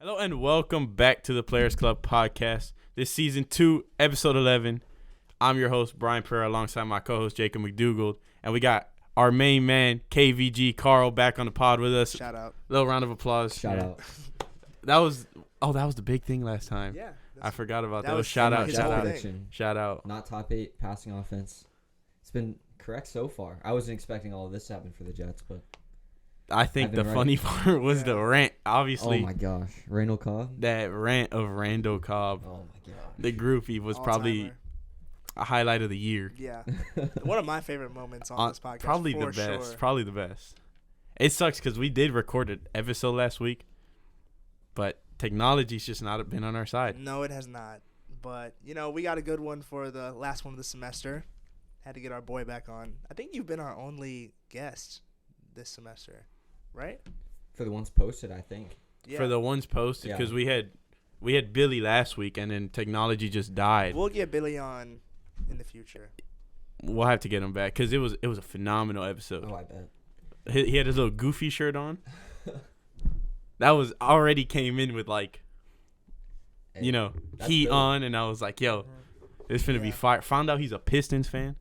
Hello and welcome back to the Players Club podcast. This season 2, episode 11. I'm your host, Brian Pereira, alongside my co-host, Jacob McDougald. And we got our main man, KVG Karl, back on the pod with us. Shout out. Little round of applause. Shout out. That was the big thing last time. Yeah. I forgot about that that. was Shout out. his Shout whole out. thing. Shout out. Not top 8 passing offense. It's been correct so far. I wasn't expecting all of this to happen for the Jets, but I think I've the been funny part was the rant. Obviously, oh my gosh, Randall Cobb. that rant of Randall Cobb. Oh my god. The groupie was probably All-timer. a highlight of the year. Yeah. One of my favorite moments on this podcast. Probably for the best. Sure. Probably the best. It sucks because we did record an episode last week, but technology's just not been on our side. No, it has not. But, we got a good one for the last one of the semester. Had to get our boy back on. I think you've been our only guest this semester, right? For the ones posted, I think. Yeah. For the ones posted, Yeah. because we had Billy last week, and then technology just died. We'll get Billy on in the future. We'll have to get him back because it was a phenomenal episode. Oh, I bet. He had his little goofy shirt on. That was already came in with like, Hey, that's heat Billy. on, and I was like, yo, it's finna be Yeah. fire. Found out he's a Pistons fan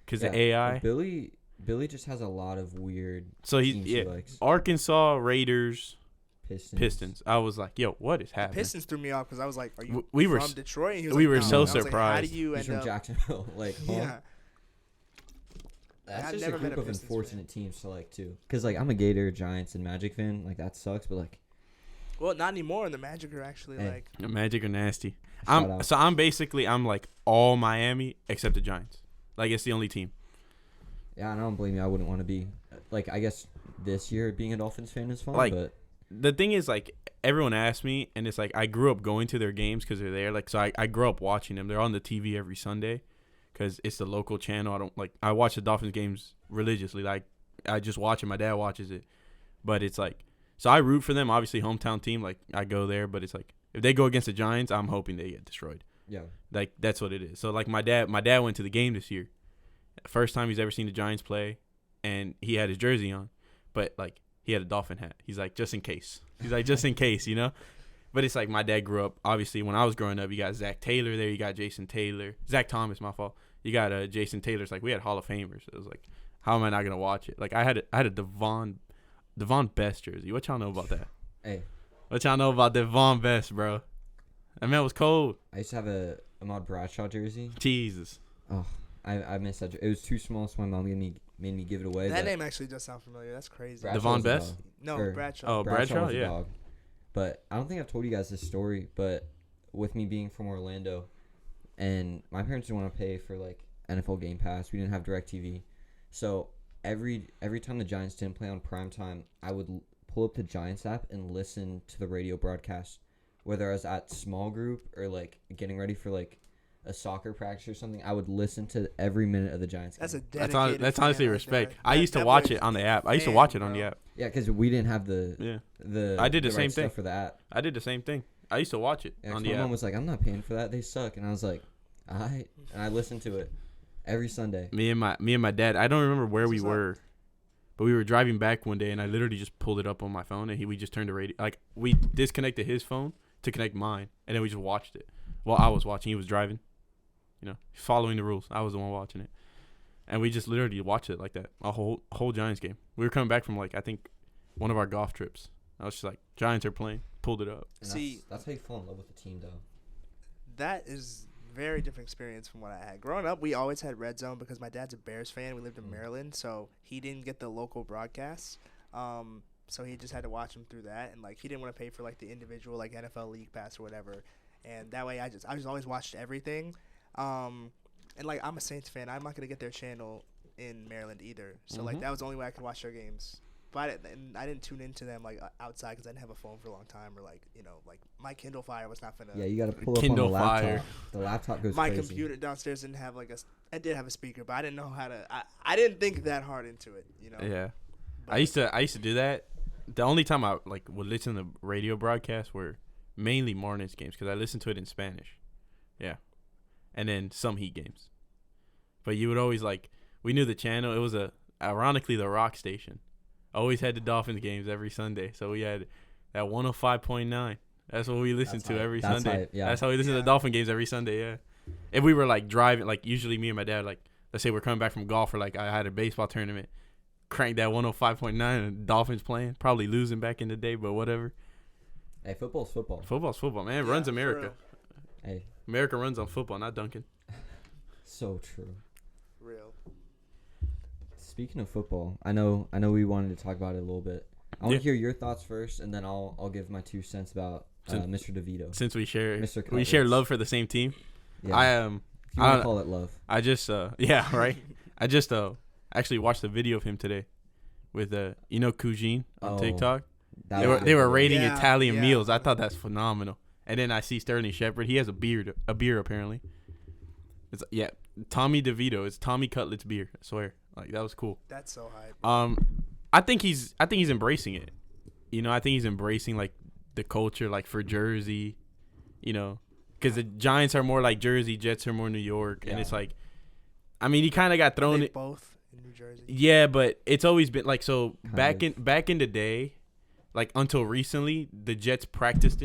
because the AI. Billy just has a lot of weird So teams he he likes. Arkansas Raiders, Pistons. I was like, yo, what is happening? Pistons threw me off because I was like, are you We were from s- Detroit? And he was we like, were no. so And I was like, how surprised. do you He's end from up? Jacksonville. Like, huh? Yeah. That's I've just a never been group a of Pistons unfortunate teams to like too. Because like I'm a Gator, Giants, and Magic fan. Like that sucks, but like Well, not anymore. And the Magic are actually Hey. like. The Magic are nasty. Shout out. I'm like all Miami except the Giants. Like it's the only team. Yeah, and don't blame me. I wouldn't want to be like. I guess this year being a Dolphins fan is fun, Like, but The thing is, like, everyone asks me, and it's like I grew up going to their games because they're there. Like, so I grew up watching them. They're on the TV every Sunday because it's the local channel. I watch the Dolphins games religiously. Like, I just watch it. My dad watches it. But it's like, so I root for them. Obviously, hometown team. Like, I go there. But it's like, if they go against the Giants, I'm hoping they get destroyed. yeah. Like, that's what it is. So, like, my dad went to the game this year. First time he's ever seen the Giants play, and he had his jersey on. But, like, he had a Dolphin hat. He's like, just in case. He's like, just in case, But it's like my dad grew up. Obviously, when I was growing up, you got Zach Taylor there. You got Jason Taylor. Zach Thomas, my fault. You got Jason Taylor's. Like, we had Hall of Famers. It was like, how am I not going to watch it? Like, I had a Devon Best jersey. What y'all know about that? Hey, What y'all know about Devon Best, bro? That man was cold. I used to have a Ahmad Bradshaw jersey. Jesus. Oh, I missed that. It was too small, so my mom made me give it away. That but name actually does sound familiar. That's crazy. Bradshaw Devon was a Best? dog. No, Or- Bradshaw. Oh, Bradshaw, was a yeah. dog. But I don't think I've told you guys this story. But with me being from Orlando, and my parents didn't want to pay for like NFL Game Pass. We didn't have DirecTV, so every time the Giants didn't play on prime time, I would pull up the Giants app and listen to the radio broadcast, whether I was at small group or like getting ready for like a soccer practice or something. I would listen to every minute of the Giants game. That's a That's dedicated. that's fan honestly right respect. there. I used to That watch boy's it on the app. I used to fan, watch it on bro. the app. Yeah, because we didn't have the Yeah. I did the same thing. stuff for that. I did the same thing. I used to watch it Yeah, 'cause on my the mom app. was like, "I'm not paying for that. They suck." And I was like, "All right." And I listened to it every Sunday. Me and my dad. I don't remember where we What's up? were, but we were driving back one day, and I literally just pulled it up on my phone, and we just turned the radio. Like, we disconnected his phone to connect mine, and then we just watched it. Well, I was watching. He was driving. Following the rules. I was the one watching it, and we just literally watched it like that. A whole Giants game. We were coming back from like I think one of our golf trips. I was just like, Giants are playing. Pulled it up. And See- that's how you fall in love with the team, though. That is very different experience from what I had. Growing up, we always had Red Zone because my dad's a Bears fan. We lived in Maryland, so he didn't get the local broadcasts. So he just had to watch them through that, and like he didn't want to pay for like the individual like NFL League Pass or whatever. And that way, I just always watched everything. And like I'm a Saints fan, I'm not gonna get their channel in Maryland either. So like Mhm. that was the only way I could watch their games. But I didn't tune into them like outside because I didn't have a phone for a long time, or like like my Kindle Fire was not finna. Yeah, you got to pull up Kindle on the laptop. Fire. The laptop goes My crazy. computer downstairs didn't have I did have a speaker, but I didn't know how to. I didn't think that hard into it, Yeah. But I used to do that. The only time I like would listen to radio broadcasts were mainly Marlins games because I listened to it in Spanish. Yeah, and then some Heat games. But you would always we knew the channel. It was ironically the rock station. Always had the Dolphins games every Sunday, so we had That 105.9. That's what we listen That's to hype. every That's Sunday. hype, yeah. That's how we listen to Yeah. the Dolphin games every Sunday. Yeah. If we were like driving, like usually me and my dad, like let's say we're coming back from golf or like I had a baseball tournament, crank that 105.9 and Dolphins playing, probably losing back in the day, but whatever. Hey, football's football. Football's football, man. It runs for America. real. Hey, America runs on football, not Duncan. so true. Real. Speaking of football, I know we wanted to talk about it a little bit. I want Yeah. to hear your thoughts first, and then I'll give my 2 cents about Mr. DeVito. Since we share Mr. we share Cutlets. love for the same team. Yeah. I if you I want don't- to call it love. I just yeah, right. I just actually watched a video of him today with Cousine on Oh, TikTok. That They was were a they good were one. rating Yeah, Italian yeah. meals. I thought that's phenomenal. And then I see Sterling Shepard. He has a beer apparently. It's Tommy DeVito. It's Tommy Cutlets beer. I swear. Like that was cool. That's so hype. I think he's embracing it. I think he's embracing like the culture, like for Jersey, because the Giants are more like Jersey, Jets are more New York, and Yeah. it's like, I mean, he kind of got thrown They in. both in New Jersey. Yeah, but it's always been like so. Kind Back in the day, like until recently, the Jets practiced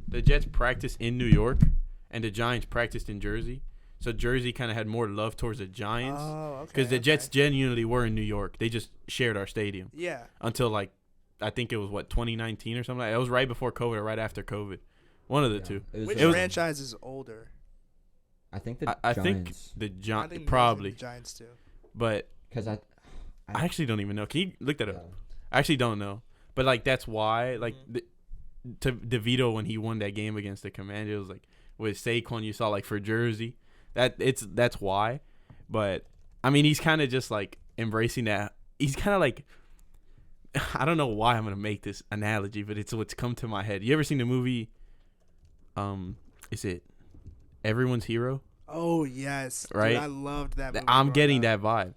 the Jets practiced in New York, and the Giants practiced in Jersey. So Jersey kind of had more love towards the Giants Oh, okay. because the okay. Jets genuinely were in New York. They just shared our stadium Yeah. until like I think it was 2019 or something. Like that. It was right before COVID or right after COVID, one of the Yeah. two. Which it was- franchise is older? I think the I think Giants. the I Giants think probably, the Giants too. but Because I I actually don't even know. Can you look that yeah. up? I actually don't know, but like that's why like to DeVito when he won that game against the Commanders, it was like with Saquon, you saw like for Jersey, that's why. But I mean, he's kind of just like embracing that. He's kind of like I don't know why I'm gonna make this analogy, but it's what's come to my head. You ever seen the movie? Is it Everyone's Hero? Oh yes, Right? Dude, I loved that. Movie I'm growing getting up. that vibe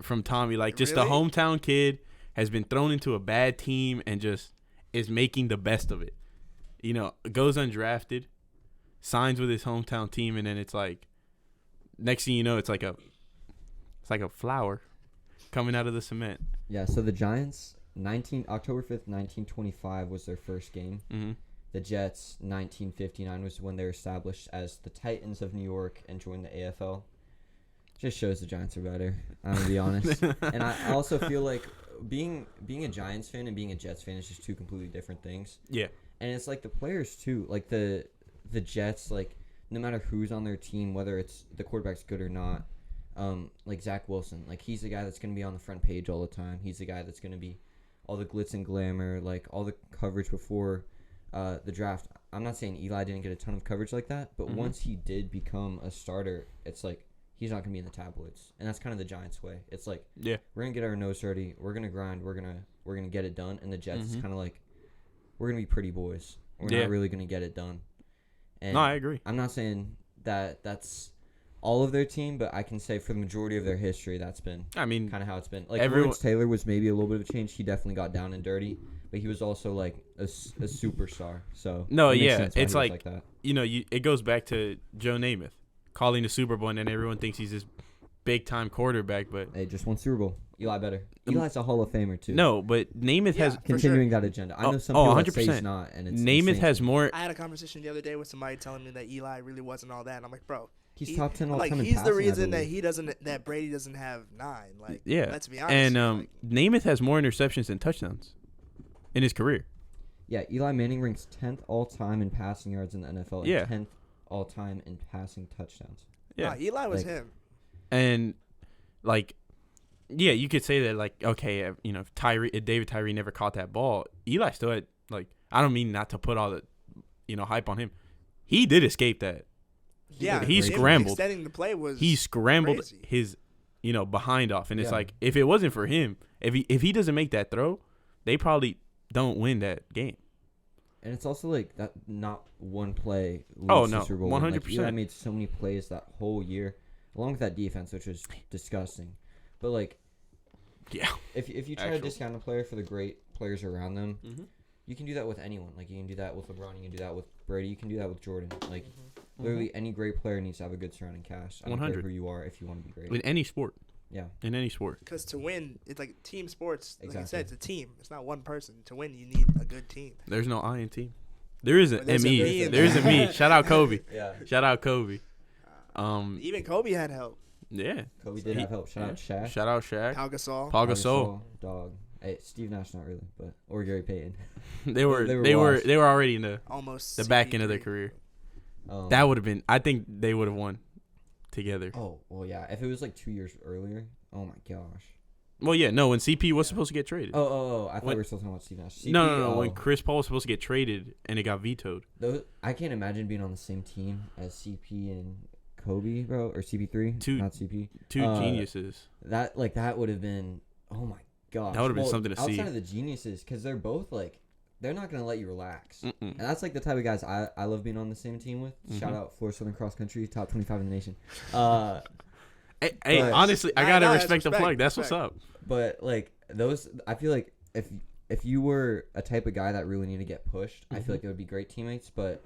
from Tommy. Like just a Really? hometown kid has been thrown into a bad team and just is making the best of it. Goes undrafted, signs with his hometown team, and then it's like next thing you know, it's like a flower coming out of the cement. Yeah, so the Giants, October 5th, 1925 was their first game. Mm-hmm. The Jets, 1959 was when they were established as the Titans of New York and joined the AFL. Just shows the Giants are better, I'm going to be honest. And I also feel like being a Giants fan and being a Jets fan is just two completely different things. Yeah. And it's like the players too, like the Jets, like no matter who's on their team, whether it's the quarterback's good or not, like Zach Wilson, like he's the guy that's going to be on the front page all the time. He's the guy that's going to be all the glitz and glamour, like all the coverage before the draft. I'm not saying Eli didn't get a ton of coverage like that, but once he did become a starter, it's like he's not going to be in the tabloids. And that's kind of the Giants' way. It's like, Yeah. we're going to get our nose dirty. We're going to grind. We're going to get it done. And the Jets is kind of like, we're going to be pretty boys. We're not really going to get it done. And No, I agree. I'm not saying that that's all of their team, but I can say for the majority of their history, that's been I mean, kind of how it's been. Like, everyone- Lawrence Taylor was maybe a little bit of a change. He definitely got down and dirty, but he was also like a superstar. So No, it makes yeah, sense why it's he was like- that. it goes back to Joe Namath calling the Super Bowl, and then everyone thinks he's this big time quarterback, but Hey, just won Super Bowl. Eli better. Eli's a Hall of Famer too. no, but Namath Yeah. has For Continuing that agenda. I know some oh, people that say 100%. he's not, and it's Namath insane has to me. more. I had a conversation the other day with somebody telling me that Eli really wasn't all that, and I'm like, bro, He's top 10 all like time in he's the passing, I reason believe. that Brady doesn't have 9. Like, Yeah, let's be honest. and like, Namath has more interceptions than touchdowns in his career. Yeah, Eli Manning ranks 10th all time in passing yards in the NFL Yeah. and 10th all time in passing touchdowns. Yeah, nah, Eli was Like- him. and like, yeah, you could say that like, okay, if David Tyree never caught that ball, Eli still had like. I don't mean not to put all the, hype on him. He did escape that. Yeah, he him scrambled. Extending the play was He scrambled crazy. his, behind off, and it's Yeah. like if it wasn't for him, if he doesn't make that throw, they probably don't win that game. And it's also like that not one play leads Oh, to no, Super Bowl. 100%. Like, Eli made so many plays that whole year, along with that defense, which was disgusting. But like, Yeah. if you try to Actual. discount a player for the great players around them, Mhm. you can do that with anyone. Like you can do that with LeBron, you can do that with Brady, you can do that with Jordan. Like literally any great player needs to have a good surrounding cast. I don't care 100. who you are if you want to be great. In any sport. Yeah. In any sport. Because to win, it's like team sports. Like Exactly. I said, it's a team. It's not one person. To win, you need a good team. There's no I in team. There is an There's a ME. me in There's a there. me. Shout out Kobe. Yeah. Shout out Kobe. Even Kobe had help. Yeah. Kobe did have help. Shout out Shaq. Shout out Shaq. Pau Gasol. Paul Gasol. Dog. Hey, Steve Nash not really, but or Gary Payton. They were washed. already in Almost the back end of their CP3. career. That would have been. I think they would have won together. Oh well, yeah. If it was like 2 years earlier, oh my gosh. Well, yeah, no. When CP was supposed to get traded. Oh! I thought When- we were still talking about Steve Nash. CP, No. When Chris Paul was supposed to get traded and it got vetoed. I can't imagine being on the same team as CP and Kobe, bro, or CP3, not CP. Two geniuses. That would have been. Oh my gosh. That would have been something to see. Outside of the geniuses, because they're both like, they're not gonna let you relax, Mm-mm. and that's like the type of guys I love being on the same team with. Shout out Florida Southern Cross Country, top 25 in the nation. Hey, But- honestly, I Nah, gotta nah, respect the respect, plug. That's what's respect. up. But like those, I feel like if you were a type of guy that really needed to get pushed, I feel like it would be great teammates. But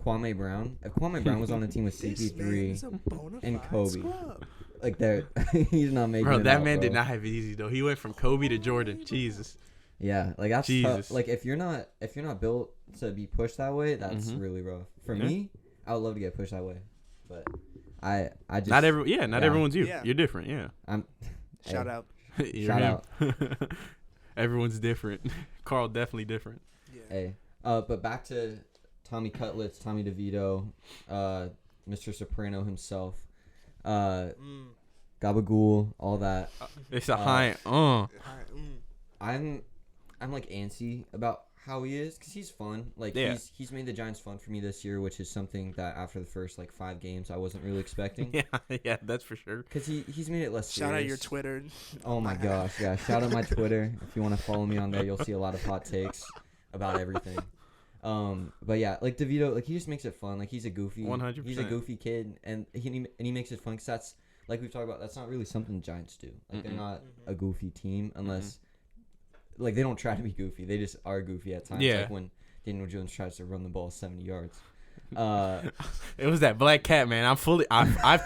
Kwame Brown, if Kwame Brown was on the team with This man CP3 is a bona and fide Kobe. scrub. like they're he's not making Bro, it that out, man bro. did not have it easy though. He went from Kobe to Jordan. Jesus. Yeah, like that's Jesus. tough. Like if you're not built to be pushed that way, that's really rough. For Yeah. me, I would love to get pushed that way, but I just Not everyone's you. Yeah. You're different. Yeah. I'm Shout hey, out. You're Shout him. Everyone's different. Karl definitely different. Yeah. Hey, but back to Tommy Cutlets, Tommy DeVito, Mr. Soprano himself, Gabagool, all that. It's a high. Mm. I'm like antsy about how he is because he's fun. Like Yeah. he's made the Giants fun for me this year, which is something that after the first like 5 games I wasn't really expecting. Yeah, that's for sure. Because he's made it less serious. Shout out your Twitter. Oh my gosh, yeah. Shout out my Twitter. If you want to follow me on there, you'll see a lot of hot takes about everything. But yeah, like DeVito, like he just makes it fun. Like he's a goofy, 100%. He's a goofy kid, and he makes it fun. Cause that's like we've talked about. That's not really something the Giants do. Like they're not a goofy team unless like they don't try to be goofy. They just are goofy at times. Yeah. Like when Daniel Jones tries to run the ball 70 yards. It was that black cat, man. I've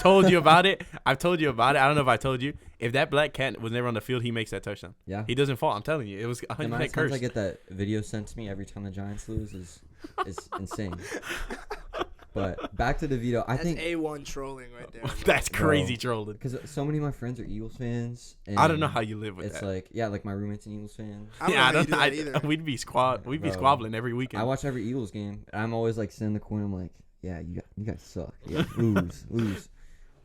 told you about it. I've told you about it. I don't know if I told you. If that black cat was never on the field, he makes that touchdown. Yeah. He doesn't fall. I'm telling you. It was The 100% amount of times cursed. I get that video sent to me every time the Giants lose is insane. But back to DeVito, I That's think A1 trolling right there. That's Bro. crazy trolling. because so many of my friends are Eagles fans. And I don't know how you live with it's that. like like my roommate's an Eagles fan. I don't know I how you don't do know. that either. We'd be Bro. squabbling every weekend. I watch every Eagles game. And I'm always like sitting in the corner. I'm like, yeah, you guys suck. Yeah, lose.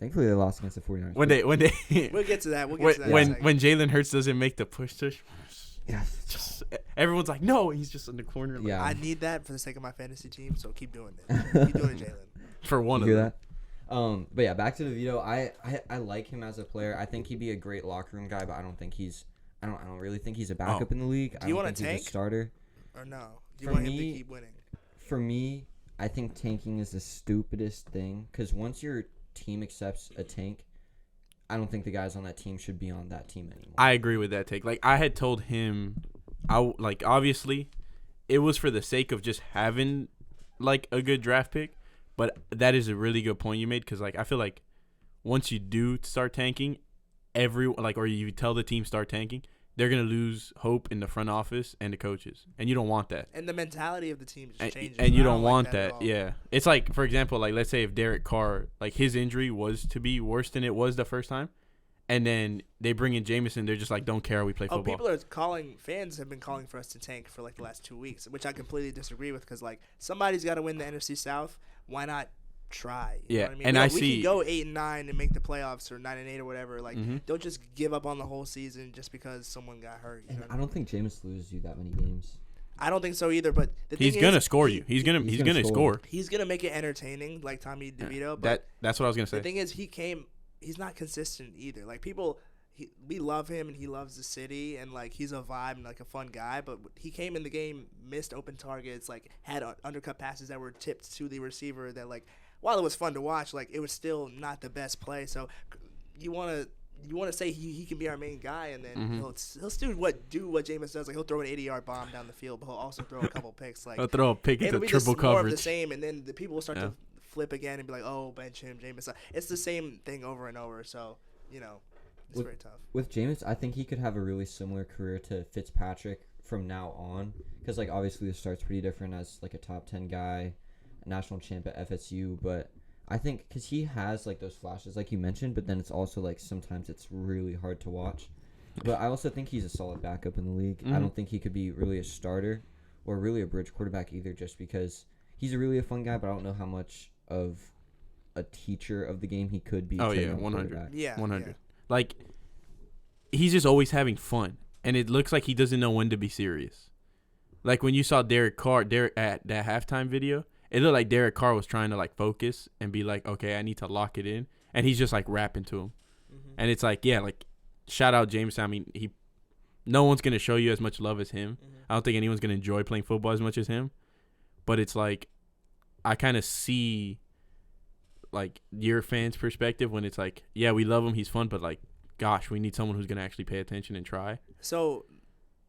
Thankfully they lost against the 49ers. when they We'll get to that. We'll get to that. in a second. when Jalen Hurts doesn't make the push tush, Yes. just everyone's like, no, he's just in the corner. Like, Yeah. I need that for the sake of my fantasy team, so keep doing it. Keep doing it, Jalen. for one You of hear them. that? But yeah, back to DeVito. I like him as a player. I think he'd be a great locker room guy, but I don't think he's. I don't really think he's a backup in the league. Do you want wanna to tank? He's a starter. Or no? Do you For want him to me- keep winning? For me, I think tanking is the stupidest thing because once your team accepts a tank, I don't think the guys on that team should be on that team anymore. I agree with that take. Like I had told him, obviously, it was for the sake of just having like a good draft pick, but that is a really good point you made because like I feel like once you do start tanking, or you tell the team start tanking, they're gonna lose hope in the front office and the coaches, and you don't want that. And the mentality of the team is changing. And you I don't like want at that. all. Yeah. It's like, for example, like let's say if Derek Carr, like his injury was to be worse than it was the first time, and then they bring in Jameson, they're just like, don't care, we play Oh, football. people are calling. Fans have been calling for us to tank for like the last 2 weeks, which I completely disagree with because like somebody's got to win the NFC South. Why not try? You Yeah, know what I mean? and we I we see- can go 8-9 and make the playoffs or 9-8 or whatever. Like, Mhm. don't just give up on the whole season just because someone got hurt. You And know what I don't think Jameis loses you that many games. I don't think so either. But the He's thing gonna is, score you. He's gonna score. He's gonna make it entertaining, like Tommy DeVito. But That's what I was gonna the say. thing is, he's not consistent either. Like people, we love him and he loves the city and like he's a vibe and like a fun guy. But he came in the game, missed open targets, like had undercut passes that were tipped to the receiver. That like while it was fun to watch, like it was still not the best play. So you want to say he can be our main guy, and then he'll still do what Jameis does. Like he'll throw an 80-yard bomb down the field, but he'll also throw a couple picks. Like I'll throw a pick it'll into be triple just more of coverage. the same, and then the people will start Yeah. to flip again and be like, "Oh, bench him, Jameis." It's the same thing over and over. So It's very tough. With Jameis, I think he could have a really similar career to Fitzpatrick from now on, because like obviously the start's pretty different as like a top 10 guy, a national champ at FSU, but I think because he has like those flashes like you mentioned, but then it's also like sometimes it's really hard to watch. But I also think he's a solid backup in the league. Mm-hmm. I don't think he could be really a starter or really a bridge quarterback either, just because he's really a fun guy, but I don't know how much of a teacher of the game he could be. Oh yeah, 100. Yeah, 100. yeah. Like, he's just always having fun, and it looks like he doesn't know when to be serious. Like when you saw Derek Carr at that halftime video, it looked like Derek Carr was trying to like focus and be like, okay, I need to lock it in, and he's just like rapping to him, and it's like, yeah, like shout out James. I mean, no one's gonna show you as much love as him. I don't think anyone's gonna enjoy playing football as much as him, but it's like I kind of see like your fans' perspective when it's like, yeah, we love him, he's fun, but like, gosh, we need someone who's gonna actually pay attention and try. So,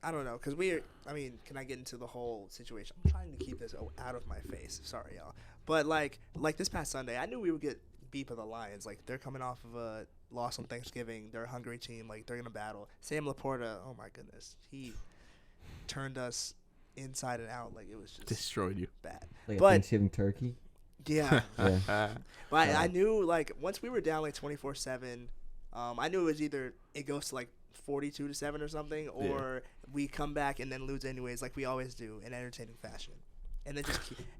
I don't know, because can I get into the whole situation? I'm trying to keep this out of my face. Sorry, y'all. But like this past Sunday, I knew we would get beat by the Lions. Like, they're coming off of a loss on Thanksgiving. They're a hungry team. Like, they're gonna battle. Sam Laporta, oh my goodness, he turned us inside and out. Like, it was just Destroyed you. bad. Like But- a Thanksgiving turkey. Yeah. Yeah. But I knew, like, once we were down, like, 24-7, I knew it was either it goes to, like, 42-7 or something, or we come back and then lose anyways, like we always do, in entertaining fashion. And then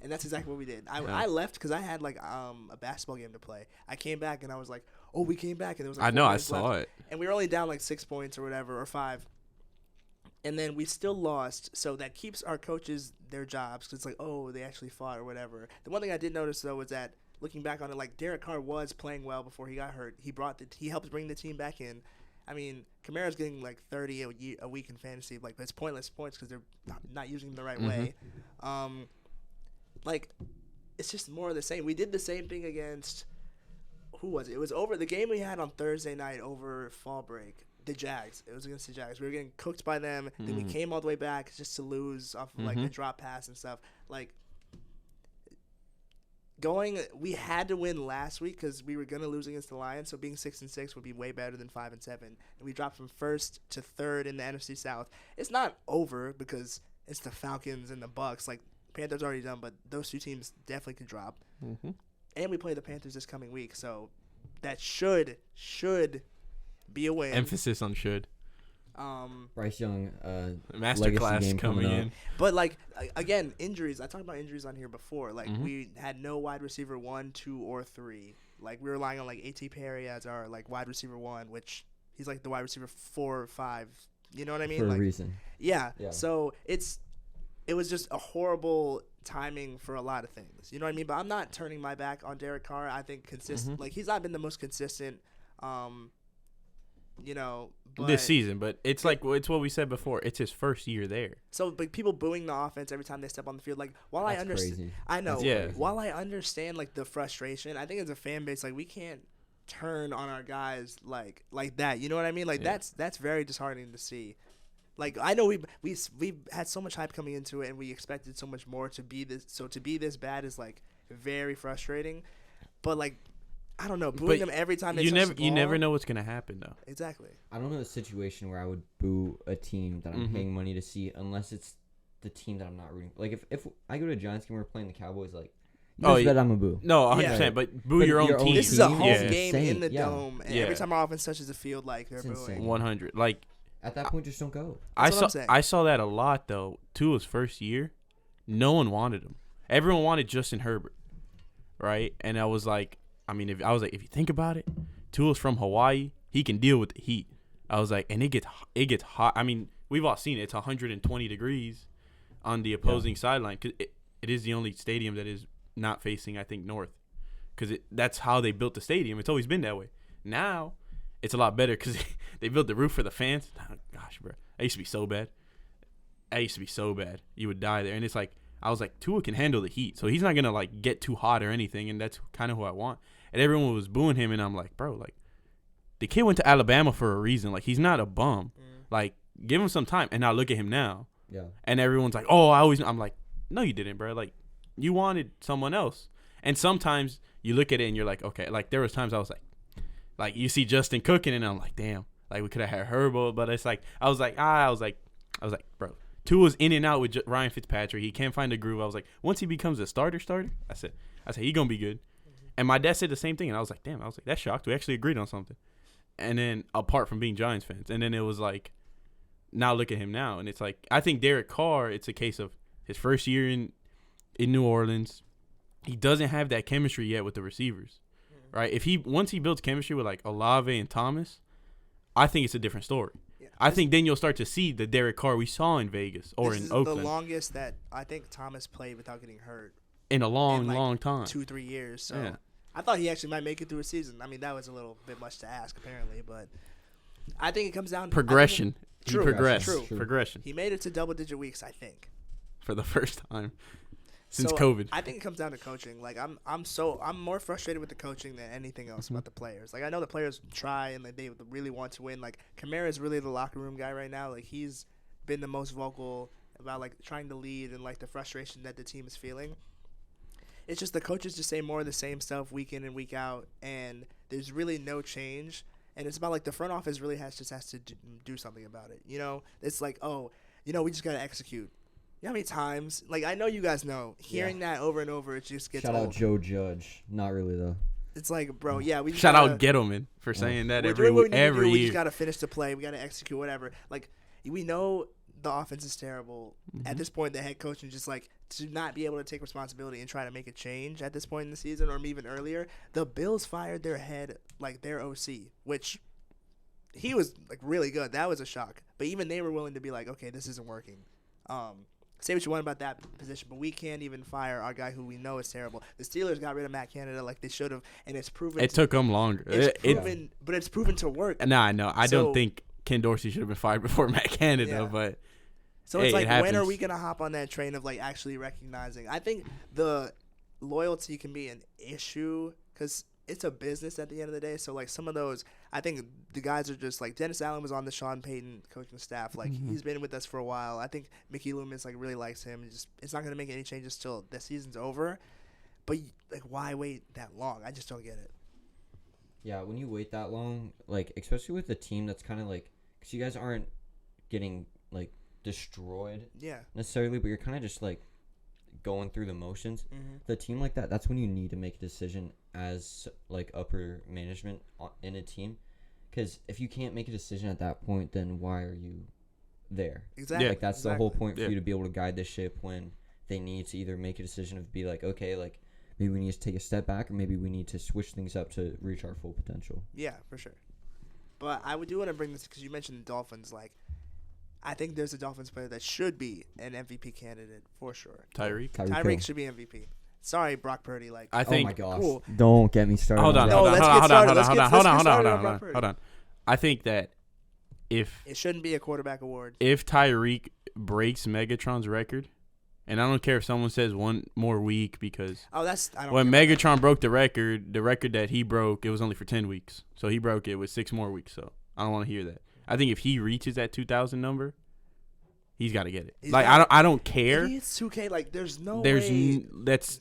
and that's exactly what we did. I left because I had, like, a basketball game to play. I came back, and I was like, oh, we came back, and there was, like, I know, 4 I minutes saw left. it. And we were only down, like, 6 points or whatever, or 5. And then we still lost, so that keeps our coaches their jobs, because it's like, oh, they actually fought or whatever. The one thing I did notice, though, was that looking back on it, like, Derek Carr was playing well before he got hurt. He helped bring the team back in. I mean, Kamara's getting like 30 a week in fantasy, like, but it's pointless points because they're not using them the right way. Like, it's just more of the same. We did the same thing against, who was it? It was over the game we had on Thursday night over fall break. The Jags. It was against the Jags. We were getting cooked by them. Then we came all the way back just to lose off of, like, a drop pass and stuff. Like, we had to win last week because we were gonna lose against the Lions. So being 6-6 would be way better than 5-7. And we dropped from 1st to 3rd in the NFC South. It's not over because it's the Falcons and the Bucks. Like, Panthers already done, but those two teams definitely could drop. And we play the Panthers this coming week, so that should be a win. Emphasis on should. Bryce Young, Masterclass coming in. But, like, again, injuries. I talked about injuries on here before. Like, we had no wide receiver 1, 2, or 3. Like, we were relying on, like, A.T. Perry as our, like, wide receiver 1, which he's, like, the wide receiver 4 or 5. You know what I mean? For like, a reason. Yeah. So it was just a horrible timing for a lot of things. You know what I mean? But I'm not turning my back on Derek Carr. I think consistent. Like, he's not been the most consistent. You know, but This season, but it's like it's what we said before. It's his first year there. So, but people booing the offense every time they step on the field. Like, while That's I understand, crazy. I know. Yeah. While I understand, like, the frustration, I think as a fan base, like, we can't turn on our guys like that. You know what I mean? Like, that's very disheartening to see. Like, I know we've had so much hype coming into it, and we expected so much more to be this. So to be this bad is, like, very frustrating. But, like, I don't know, booing them every time they touch the ball. You never know what's gonna happen though. Exactly. I don't know a situation where I would boo a team that I'm paying money to see unless it's the team that I'm not rooting for. Like, if I go to a Giants game, we're playing the Cowboys, like, you guys bet I'm a boo. No, 100%. Yeah. But boo your own team. This is a home Yeah. game in the Yeah. dome, and every time our offense touches the field, like, they're It's booing. insane. 100. Like, At that point, just don't go. That's what I'm saying. I saw that a lot though. Tua's first year, no one wanted him. Everyone wanted Justin Herbert, right? And I was like, I mean, if you think about it, Tua's from Hawaii. He can deal with the heat. I was like, and it gets hot. I mean, we've all seen it. It's 120 degrees on the opposing sideline because it is the only stadium that is not facing, I think, north, because that's how they built the stadium. It's always been that way. Now it's a lot better because they built the roof for the fans. Oh, gosh, bro, I used to be so bad. You would die there, and it's like, I was like, Tua can handle the heat, so he's not gonna like get too hot or anything, and that's kind of who I want. And everyone was booing him, and I'm like, bro, like, the kid went to Alabama for a reason. Like, he's not a bum. Like, give him some time. And now look at him now. Yeah. And everyone's like, oh, I'm like, no, you didn't, bro. Like, you wanted someone else. And sometimes you look at it and you're like, okay. Like, there was times I was like you see Justin cooking, and I'm like, damn, Like we could have had Herbo, but it's like I was like, bro, Tua's in and out with Ryan Fitzpatrick. He can't find a groove. I was like, once he becomes a starter, I said he gonna be good. And my dad said the same thing, and I was like, damn. I was like, that's shocked. We actually agreed on something. And then apart from being Giants fans, and then it was like, now look at him now, and it's like I think Derek Carr. It's a case of his first year in New Orleans. He doesn't have that chemistry yet with the receivers, right? Once he builds chemistry with like Olave and Thomas, I think it's a different story. Yeah. I think then you'll start to see the Derek Carr we saw in Vegas or in Oakland. This is the longest that I think Thomas played without getting hurt in a long time, 2-3 years. So yeah. I thought he actually might make it through a season. I mean, that was a little bit much to ask, apparently, but I think it comes down to progression. True. Progression. He made it to double-digit weeks, I think, for the first time since COVID. I think it comes down to coaching. Like I'm more frustrated with the coaching than anything else about the players. Like I know the players try and they really want to win. Like Kamara is really the locker room guy right now. Like he's been the most vocal about like trying to lead and like the frustration that the team is feeling. It's just the coaches just say more of the same stuff week in and week out, and there's really no change. And it's about like the front office really has to do something about it. You know, it's like, we just got to execute. You know how many times? Like, I know you guys know. Hearing that over and over, it just gets old. Shout out Joe Judge. Not really, though. It's like, bro, yeah. We Shout out Gettleman for saying that every year. We just got to finish the play. We got to execute, whatever. Like, we know the offense is terrible. Mm-hmm. At this point, the head coach is just like, to not be able to take responsibility and try to make a change at this point in the season or even earlier. The Bills fired their head, like their OC, which he was like really good. That was a shock. But even they were willing to be like, okay, this isn't working. Say what you want about that position, but we can't even fire our guy who we know is terrible. The Steelers got rid of Matt Canada like they should have, and it's proven. It took them longer. But it's proven to work. Nah, I know. I don't think Ken Dorsey should have been fired before Matt Canada, but. So it's like, when are we going to hop on that train of, like, actually recognizing? I think the loyalty can be an issue because it's a business at the end of the day. So, like, some of those, I think the guys are just, like, Dennis Allen was on the Sean Payton coaching staff. Like, he's been with us for a while. I think Mickey Loomis, like, really likes him. It's not going to make any changes till the season's over. But, like, why wait that long? I just don't get it. Yeah, when you wait that long, like, especially with a team that's kind of, like, because you guys aren't getting, like, destroyed necessarily, but you're kind of just like going through the motions. The team like that's when you need to make a decision as like upper management in a team, because if you can't make a decision at that point, then why are you there? Exactly. Like that's the whole point for you to be able to guide the ship when they need to either make a decision of be like, okay, like maybe we need to take a step back, or maybe we need to switch things up to reach our full potential. Yeah, for sure. But I do want to bring this because you mentioned the Dolphins. Like, I think there's a Dolphins player that should be an MVP candidate for sure. Tyreek should be MVP. Sorry, Brock Purdy. Like, I think. Oh my gosh! Cool. Don't get me started. Hold on. Hold on. I think that if it shouldn't be a quarterback award. If Tyreek breaks Megatron's record, and I don't care if someone says one more week because when Megatron broke the record that he broke, it was only for 10 weeks. So he broke it with 6 more weeks. So I don't want to hear that. I think if he reaches that 2,000 number, he's got to get it. I don't care. It's 2K. Like there's way. That's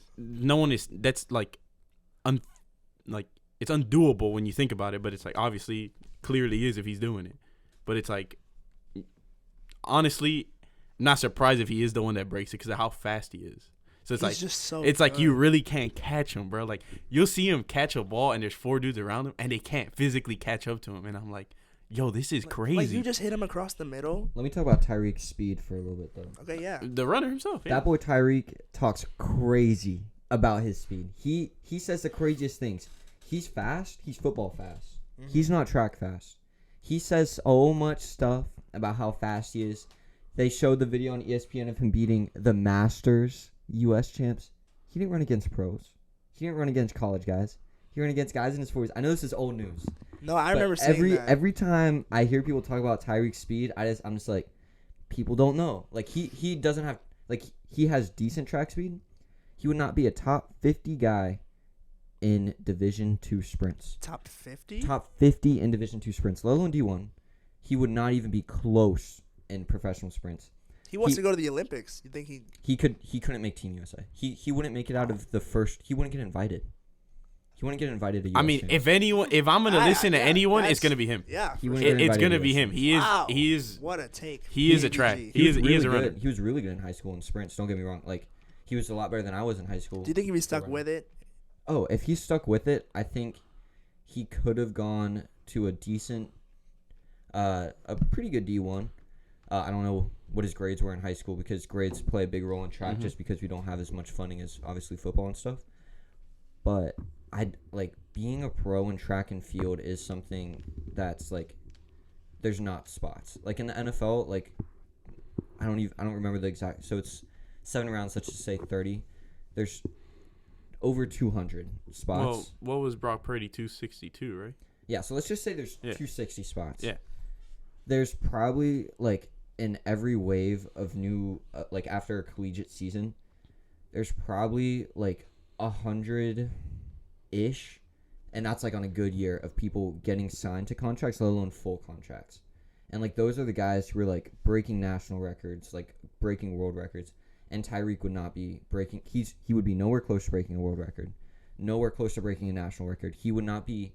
like it's undoable when you think about it. But it's like obviously clearly is if he's doing it. But it's like honestly, I'm not surprised if he is the one that breaks it because of how fast he is. So it's it's like you really can't catch him, bro. Like you'll see him catch a ball and there's 4 dudes around him and they can't physically catch up to him, and I'm like. Yo, this is crazy. Like, you just hit him across the middle. Let me talk about Tyreek's speed for a little bit, though. Okay, yeah. The runner himself. Yeah. That boy Tyreek talks crazy about his speed. He says the craziest things. He's fast. He's football fast. Mm-hmm. He's not track fast. He says so much stuff about how fast he is. They showed the video on ESPN of him beating the Masters U.S. champs. He didn't run against pros. He didn't run against college guys. He ran against guys in his 40s. I know this is old news. No, I remember saying that. Every time I hear people talk about Tyreek's speed, I'm just like, people don't know. Like he doesn't have he has decent track speed. He would not be a top 50 guy in Division II sprints. Top 50? Top 50 in Division II sprints, let alone D1. He would not even be close in professional sprints. He wants to go to the Olympics. You think he couldn't make Team USA. He wouldn't make it out of the first. He wouldn't get invited. He wouldn't get invited to US I mean, champs. if I'm gonna listen to anyone, it's gonna be him. Yeah, He for wouldn't sure. get It's invited gonna to be US him. champs. Wow. He is. What a take. He is a track. BBG. He is a really runner. good. He was really good in high school in sprints. Don't get me wrong. Like, he was a lot better than I was in high school. Do you think if he stuck with it? Oh, if he stuck with it, I think he could have gone to a decent, a pretty good D1. I don't know what his grades were in high school because grades play a big role in track just because we don't have as much funding as obviously football and stuff. But being a pro in track and field is something that's like there's not spots. Like in the NFL, like I don't remember the exact, so it's 7 rounds, let's just say 30. There's over 200 spots. Well, what was Brock Purdy? 262, right? Yeah, so let's just say there's 260 spots. Yeah. There's probably in every wave of new after a collegiate season, there's probably 100-ish, and that's on a good year of people getting signed to contracts, let alone full contracts. And those are the guys who are breaking national records, breaking world records. And Tyreek would not be breaking. He would be nowhere close to breaking a world record, nowhere close to breaking a national record. He would not be.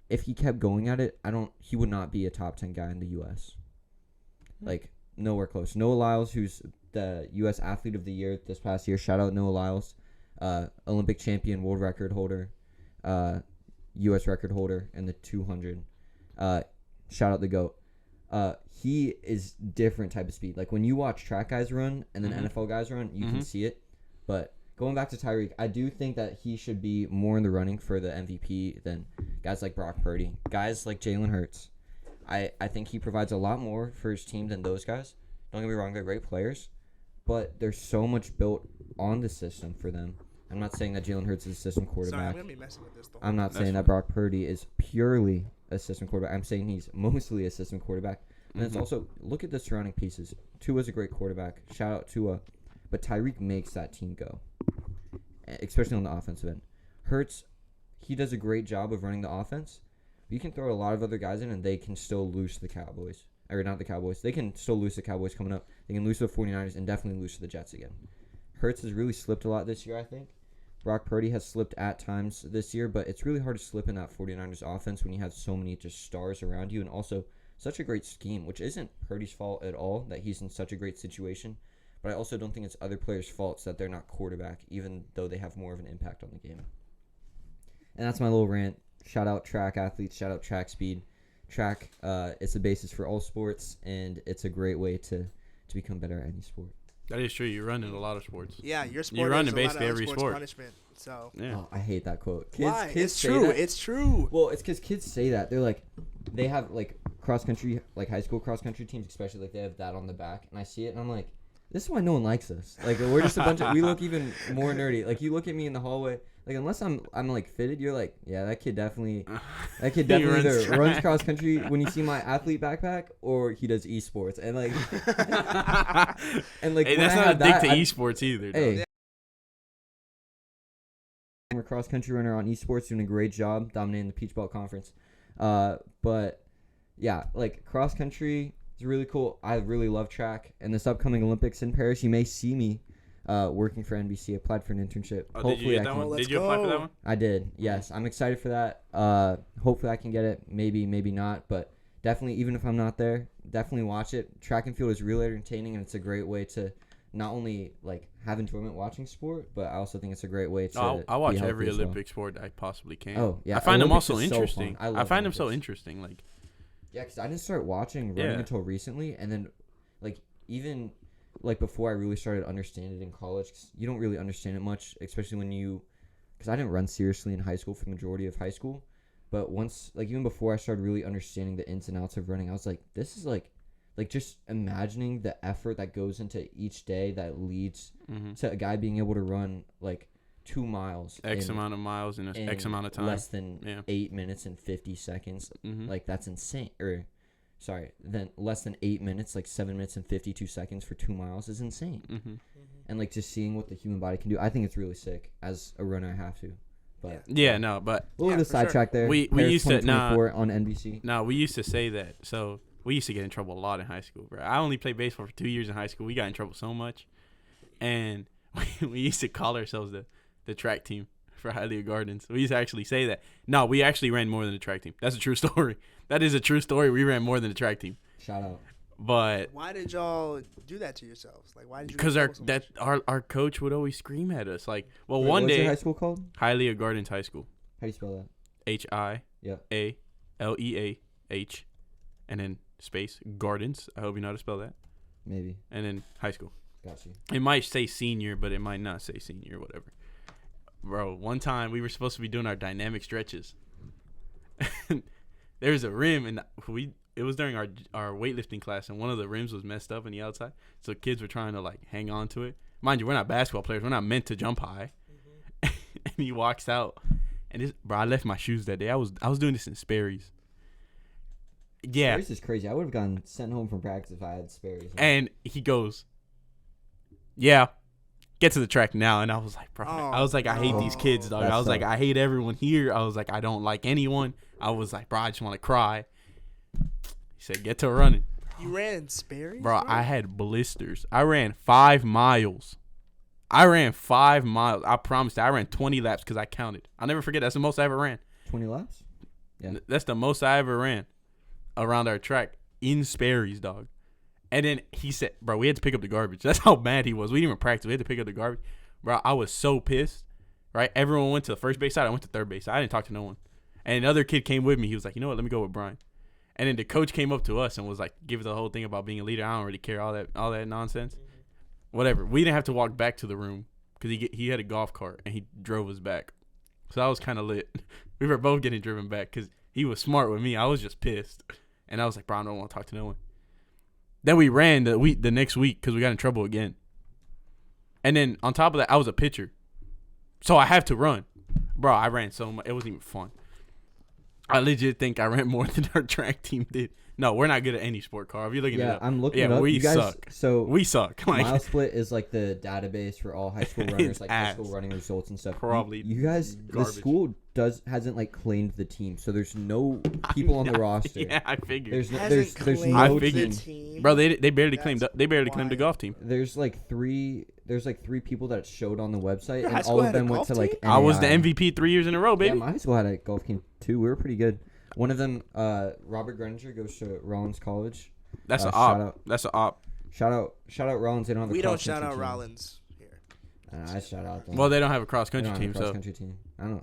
If he kept going at it, he would not be a top 10 guy in the U.S. Nowhere close. Noah Lyles, who's the U.S. Athlete of the Year this past year. Shout out Noah Lyles, Olympic champion, world record holder, U.S. record holder in the 200. Shout out the GOAT. He is different type of speed. When you watch track guys run and then NFL guys run, you can see it. But going back to Tyreek, I do think that he should be more in the running for the MVP than guys like Brock Purdy, guys like Jalen Hurts. I think he provides a lot more for his team than those guys. Don't get me wrong, they're great players, but there's so much built on the system for them. I'm not saying that Jalen Hurts is a system quarterback. Sorry, I'm going to be messing with this. I'm not saying that Brock Purdy is purely a system quarterback. I'm saying he's mostly a system quarterback. And it's also, look at the surrounding pieces. Tua's a great quarterback. Shout out Tua. But Tyreek makes that team go, especially on the offensive end. Hurts, he does a great job of running the offense. You can throw a lot of other guys in, and they can still lose the Cowboys. Or not the Cowboys. They can still lose the Cowboys coming up. They can lose to the 49ers and definitely lose to the Jets again. Hurts has really slipped a lot this year, I think. Brock Purdy has slipped at times this year, but it's really hard to slip in that 49ers offense when you have so many just stars around you and also such a great scheme, which isn't Purdy's fault at all that he's in such a great situation. But I also don't think it's other players' faults that they're not quarterback, even though they have more of an impact on the game. And that's my little rant. Shout out track athletes. Shout out track speed. Track, it's the basis for all sports, and it's a great way to become better at any sport. That is true. You run in a lot of sports. Yeah, your sport you run is in basically every sport. Punishment, so. Yeah. Oh, I hate that quote. Why? Kids It's say true. that. It's true. Well, it's because kids say that. They're they have cross country, high school cross country teams, especially they have that on the back, and I see it and I'm like, this is why no one likes us. We're just a bunch of. We look even more nerdy. You look at me in the hallway. Unless I'm fitted, you're yeah, that kid definitely either runs cross country when you see my athlete backpack or he does esports and and hey, that's not a dig to esports either. Though. Hey, I'm a cross country runner on esports, doing a great job dominating the Peach Belt Conference. But yeah, cross country is really cool. I really love track, and this upcoming Olympics in Paris, you may see me. Working for NBC, applied for an internship. Oh, hopefully did you get that one? Did you apply for that one? I did. Yes, I'm excited for that. Hopefully I can get it. Maybe not. But definitely, even if I'm not there, definitely watch it. Track and field is really entertaining, and it's a great way to not only have enjoyment watching sport, but I also think it's a great way to. I watch be every healthy as well. Olympic sport I possibly can. Oh yeah, I find Olympics them also is interesting. So fun. I find them so Olympics. interesting. Yeah, because I didn't start watching running until recently, and then even. Before I really started understanding it in college, 'cause you don't really understand it much, especially when because I didn't run seriously in high school for the majority of high school, but once, even before I started really understanding the ins and outs of running, I was this is just imagining the effort that goes into each day that leads to a guy being able to run 2 miles. X amount of miles in X amount of time. Less than 8 minutes and 50 seconds. That's insane. Then less than 8 minutes, 7 minutes and 52 seconds for 2 miles is insane. And just seeing what the human body can do, I think it's really sick. As a runner, I have to. But but we'll get a sidetrack there. We Paris used to on NBC. we used to say that. So we used to get in trouble a lot in high school, bro. I only played baseball for 2 years in high school. We got in trouble so much, and we used to call ourselves the track team for Hialeah Gardens. We used to actually say that. No, we actually ran more than the track team. That's a true story. That is a true story. We ran more than the track team. Shout out. But Why did y'all do that to yourselves? Like, why did you? because get so much? our coach would always scream at us. Like, well, Wait, one what's day your high school called? Hialeah Gardens High School. How do you spell that? HIALEAH, and then space Gardens. I hope you know how to spell that. Maybe. And then high school. Got you. It might say senior, but it might not say senior, whatever. Bro, one time we were supposed to be doing our dynamic stretches. There's a rim, and it was during our weightlifting class, and one of the rims was messed up on the outside. So kids were trying to, like, hang on to it. Mind you, we're not basketball players. We're not meant to jump high. Mm-hmm. And he walks out. And bro, I left my shoes that day. I was doing this in Sperry's. Yeah. Sperry's is crazy. I would have gotten sent home from practice if I had Sperry's. And he goes, yeah, get to the track now. And I was like, bro, I was like, I hate these kids, dog. I was like, I hate everyone here. I was like, I don't like anyone. I was like, bro, I just want to cry. He said, get to running. You ran in Sperry's? Bro, I had blisters. I ran 5 miles. I promised you. I ran 20 laps because I counted. I'll never forget. That's the most I ever ran. 20 laps? Yeah. That's the most I ever ran around our track in Sperry's, dog. And then he said, bro, we had to pick up the garbage. That's how mad he was. We didn't even practice. We had to pick up the garbage. Bro, I was so pissed, right? Everyone went to the first base side. I went to third base side. I didn't talk to no one. And another kid came with me. He was like, you know what? Let me go with Brian. And then the coach came up to us and was like, give the whole thing about being a leader. I don't really care, all that nonsense. Whatever. We didn't have to walk back to the room because he had a golf cart and he drove us back. So that was kind of lit. We were both getting driven back because he was smart with me. I was just pissed. And I was like, bro, I don't want to talk to no one. Then we ran the next week because we got in trouble again. And then on top of that, I was a pitcher. So I have to run. Bro, I ran so much. It wasn't even fun. I legit think I ran more than our track team did. No, we're not good at any sport, Karl. If you're looking it up. I'm looking it up. We you guys suck. So we suck. Like, Mile Split is like the database for all high school runners, like high school running results and stuff. Probably you guys, garbage. the school hasn't like claimed the team, so there's no people on the roster. Yeah, I figured. There's no I figured. team. Bro, they barely claimed the golf team. There's like three people that showed on the website, Your high and school all of had a them went golf to like. team? NAI. I was the MVP 3 years in a row, baby. Yeah, my high school had a golf team too. We were pretty good. One of them, Robert Greninger, goes to Rollins College. That's an shout op. out. That's an op. Shout out Rollins. They don't have We a don't cross shout country out team. Rollins here. I shout out them. Well, they don't have a cross They country don't have team, a cross so country team.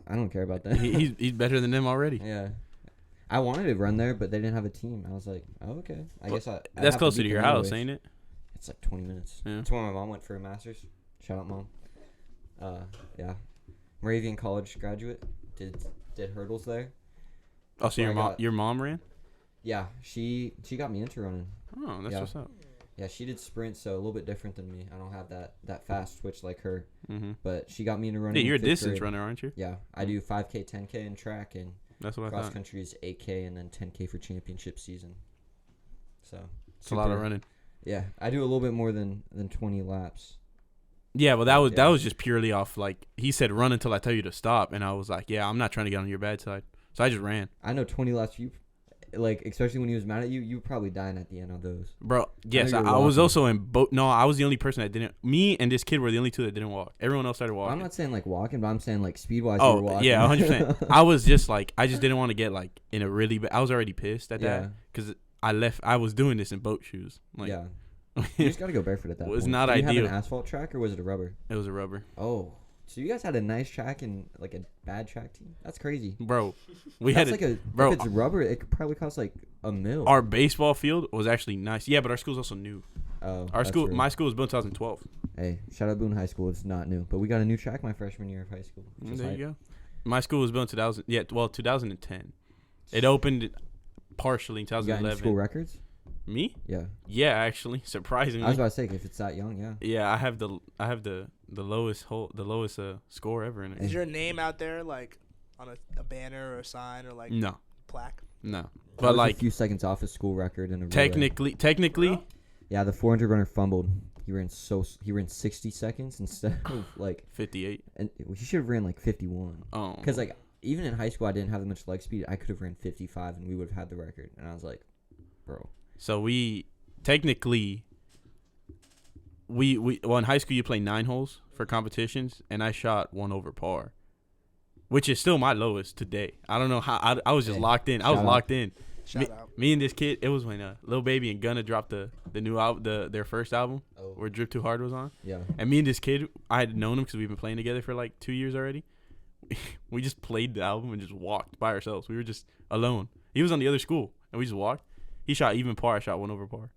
I don't care about that. he's better than them already. Yeah. I wanted to run there, but they didn't have a team. I was like, oh, okay. I guess I'd That's have closer beat to your them house, anyways. ain't it? It's like 20 minutes. Yeah. That's where my mom went for a master's. Shout out, Mom. Yeah. Moravian College graduate. Did hurdles there. Oh, so where your mom ran? Yeah, she got me into running. Oh, that's what's up. Yeah, she did sprint, so a little bit different than me. I don't have that fast twitch like her. Mm-hmm. But she got me into running. Yeah, you're a in 5th distance grade. runner, aren't you? Yeah, I do 5K, 10K in track, and That's what I cross thought. country is 8K, and then 10K for championship season. So It's a lot of running. Yeah, I do a little bit more than 20 laps. Yeah, well, that was just purely off, like, he said run until I tell you to stop, and I was like, yeah, I'm not trying to get on your bad side. So I just ran. I know 20 laps, you, like, especially when he was mad at you, you were probably dying at the end of those. Bro, yes, you were I was walking. also in both. No, I was the only person that didn't. Me and this kid were the only two that didn't walk. Everyone else started walking. I'm not saying, like, walking, but I'm saying, like, speed-wise you were Oh, walking. yeah, 100%. I was just, like, I just didn't want to get, like, in a really bad. I was already pissed at that. Because I was doing this in boat shoes. Like, Yeah. You just got to go barefoot at that was point. not Did you ideal. have an asphalt track, or was it a rubber? It was a rubber. Oh. So you guys had a nice track and, like, a bad track team? That's crazy. Bro, we That's had like bro, if it's rubber, it could probably cost, like, $1 million. our baseball field was actually nice. Yeah, but our school's also new. Oh, Our that's school, true. my school was built in 2012. Hey, shout out Boone High School. It's not new, but we got a new track my freshman year of high school. There you go. My school was built in 2000. Yeah, well, 2010. It opened partially in You got any 2011. school records? Me? Yeah. Yeah, actually, surprisingly. I was about to say, if it's that young, yeah. Yeah, I have the lowest score ever in it. Is your name out there, like, on a banner or a sign or, like, No, plaque? no. I But was like a few seconds off his school record in a relay. technically, Yeah, the 400 runner fumbled. He ran 60 seconds instead of like 58. and he should have ran like 51. Oh, Because like even in high school, I didn't have that much leg speed. I could have ran 55 and we would have had the record. And I was like, bro. so we technically well in high school you play 9 holes for competitions, and I shot 1 over par. which is still my lowest today. I don't know how. I was just locked in. I was locked in. Shout out. Me and this kid. It was when Lil Baby and Gunna dropped the new album, their first album, where Drip Too Hard was on. Yeah. And me and this kid, I had known him because we've been playing together for like 2 years already. We just played the album and just walked by ourselves. We were just alone. He was on the other school, and we just walked. He shot even par. I shot 1 over par.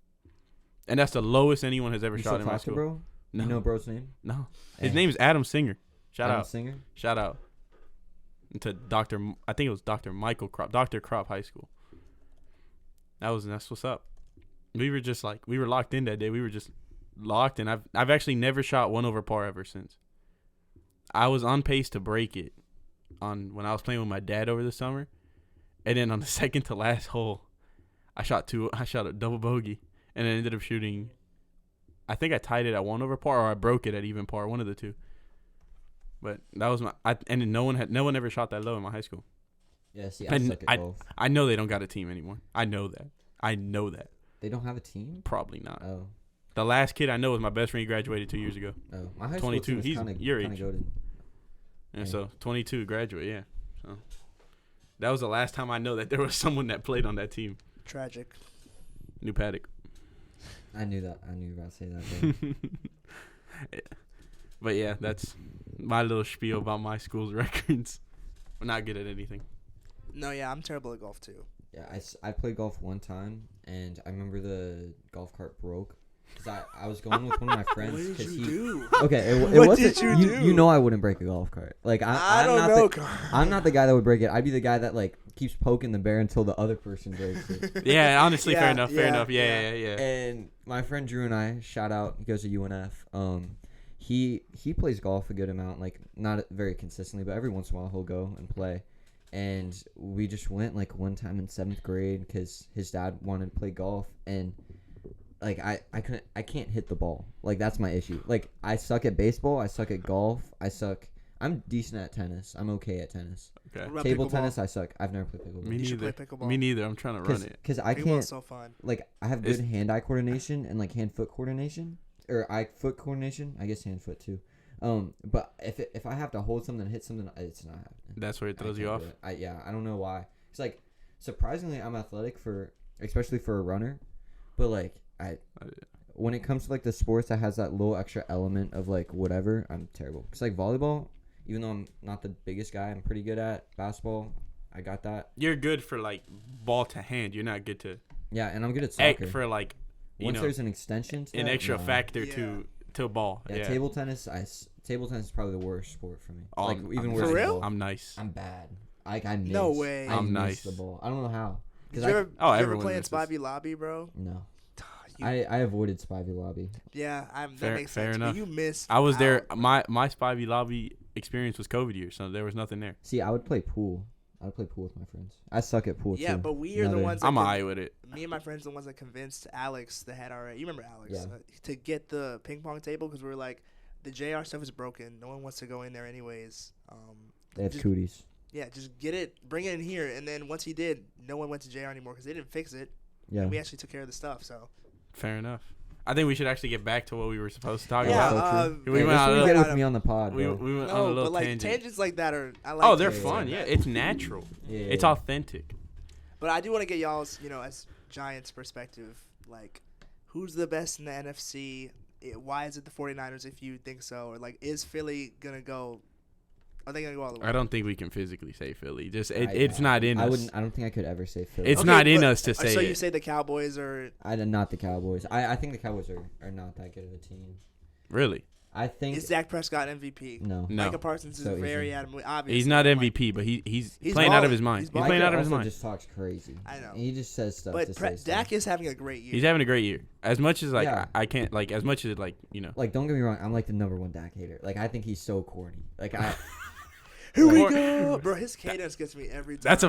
And that's the lowest anyone has ever shot in my school. Bro? No. You know bro's name? No. His name is Adam Singer. Shout Adam out. Singer? Shout out. And to I think it was Dr. Michael Kropp, Dr. Kropp High School. That's what's up. We were just like, we were locked in that day. We were just locked, and I've actually never shot 1 over par ever since. I was on pace to break it when I was playing with my dad over the summer. And then on the second to last hole, I shot a double bogey, and I ended up shooting. I think I tied it at 1 over par, or I broke it at even par, one of the two. But that was and then no one ever shot that low in my high school. Yeah, see, I suck at golf. I know they don't got a team anymore. I know that. They don't have a team? Probably not. Oh. The last kid I know was my best friend. He graduated 2 years ago. Oh, my high 22. school team He's kinda, your kinda age. goated. Yeah, so 22 graduate. Yeah. So that was the last time I know that there was someone that played on that team. Tragic. New Paddock. I knew that. I knew you were about to say that. Bro. But yeah, that's my little spiel about my school's records. We're not good at anything. No, yeah, I'm terrible at golf too. Yeah, I played golf one time, and I remember the golf cart broke. Because I was going with one of my friends. What did you do? Okay, it What wasn't. did you do? You know I wouldn't break a golf cart. Like I I'm don't not know, Carl. I'm not the guy that would break it. I'd be the guy that like keeps poking the bear until the other person breaks it. Yeah, honestly, Yeah, fair enough. Fair yeah, enough. yeah. Yeah. And my friend Drew and I, shout out, he goes to UNF. He plays golf a good amount, like not very consistently, but every once in a while he'll go and play. And we just went like one time in 7th grade because his dad wanted to play golf, and like I can't hit the ball. Like that's my issue. Like I suck at baseball, I suck at golf, I'm decent at tennis. I'm okay at tennis. Okay. What about Table pickleball? tennis, I suck. I've never played pickleball. Me You should neither. play pickleball. Me neither. I'm trying to run it. Because I Pickleball's can't. so fun. Like I have good hand-eye coordination and like hand-foot coordination, or eye-foot coordination. I guess hand-foot too. But if I have to hold something and hit something, it's not happening. That's where it throws you off. I don't know why. It's like surprisingly I'm athletic especially for a runner, but like when it comes to like the sports that has that little extra element of like whatever, I'm terrible. It's like volleyball, even though I'm not the biggest guy, I'm pretty good at basketball. I got that. You're good for like ball to hand. You're not good to. Yeah, and I'm good at soccer. For like, once there's an extension to an that, extra no. factor to ball. Yeah, table tennis. Table tennis is probably the worst sport for me. Oh, like even worse. For than real? golf. I'm nice. I'm bad. Like I miss. No way. I I'm miss nice. the ball. I don't know how. Did you ever everyone play in misses. Spivey Lobby, bro? No. You- I avoided Spivey Lobby. Yeah, that Fair- makes fair sense. enough. But you missed. I was there. out. My Spivey Lobby experience was COVID year, so there was nothing there. See, I would play pool. I would play pool with my friends. I suck at pool too. Yeah, but we are the Another- ones. That I'm alright with it. Me and my friends are the ones that convinced Alex, the head RA. You remember Alex? Yeah. To get the ping pong table because we were like, the JR stuff is broken. No one wants to go in there anyways. They have just- cooties. Yeah, just get it, bring it in here, and then once he did, no one went to JR anymore because they didn't fix it. Yeah. And we actually took care of the stuff. So Fair enough. I think we should actually get back to what we were supposed to talk yeah, about. so true. We Yeah, went this on a one you little- get with me on the pod. We bro. went on a no, little but like tangent. tangents like that are I like. Oh, they're tangents fun. like Yeah, that. it's natural. Yeah, It's yeah. authentic. But I do want to get y'all's, as Giants perspective, like, who's the best in the NFC? Why is it the 49ers if you think so? Or, like, is Philly going to go? Are they going to go all the way? I don't think we can physically say Philly. I- It's not in I us. wouldn't. I don't think I could ever say Philly. It's not in but- us to say So it. you say the Cowboys are. Not the Cowboys. I think the Cowboys are not that good of a team. Really? I think Is Dak Prescott MVP? no. No. Micah Parsons is So very easy. adamant. Obviously, He's not I'm MVP, but he's He's playing out of balling. his mind. He's He's balling. playing out of his also mind. just talks crazy. I know. He just says stuff But to say Dak stuff. is having a great year. He's having a great year. As much as Yeah. I can't as much as Like, don't get me wrong. I'm like the #1 Dak hater. Like, I think he's so corny. Like, Here we Or- go, bro. His cadence gets me every time. that's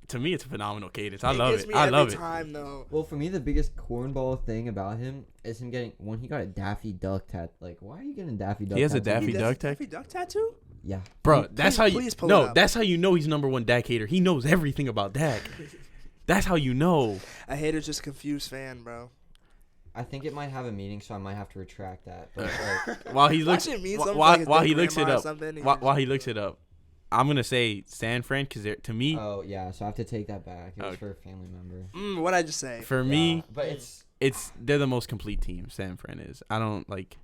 to me it's a phenomenal cadence. I love gets it. me I every love it. time, though. well, for me, the biggest cornball thing about him is him getting when he got a Daffy Duck tat. Like, why are you getting Daffy Duck? He has a tattoo? Daffy Duck Daffy Duck tattoo? Yeah, Bro, that's how you please pull it up. that's how you know he's #1 Dak hater. He knows everything about Dak. That's how you know. A hater's just a confused fan, bro. I think it might have a meaning, so I might have to retract that. But like, While he looks Watch it mean something while, like his while dead he looks it grandma or up. something, While he looks it up. I'm gonna say San Fran because to me, Oh yeah, so I have to take that back. It was for a family member. What'd I just say? for me, but they're the most complete team. San Fran is. I don't like.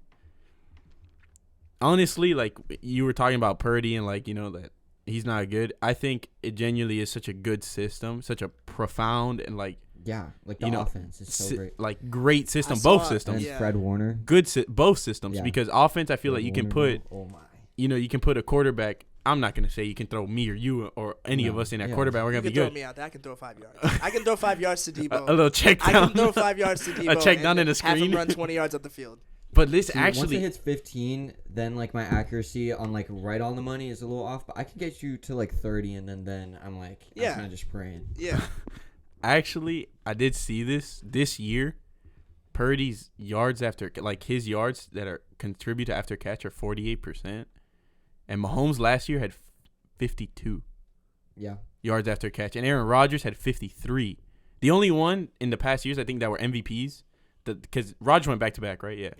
Honestly, like you were talking about Purdy and like that he's not good. I think it genuinely is such a good system, such a profound and like the offense is so great. Like great system, both systems. And Fred Warner, Good both systems because offense. I feel Fred like you can Warner, put. Oh my. You can put a quarterback. I'm not gonna say you can throw me or you or any of us in that quarterback. We're gonna be good. You can throw me out there. I can throw 5 yards. I can throw 5 yards to Debo. A little check down. I can throw 5 yards to Debo. A check down in the screen. Have him run 20 yards up the field. But this once actually it hits 15, then like my accuracy on like right on the money is a little off. But I can get you to like 30, and then I'm like, I'm kind of just praying. Yeah. Actually, I did see this year. Purdy's yards after his yards that are contribute to after catch are 48%, and Mahomes last year had 52. Yeah. Yards after catch, and Aaron Rodgers had 53. The only one in the past years I think that were MVPs, because Rodgers went back to back, right? Yeah.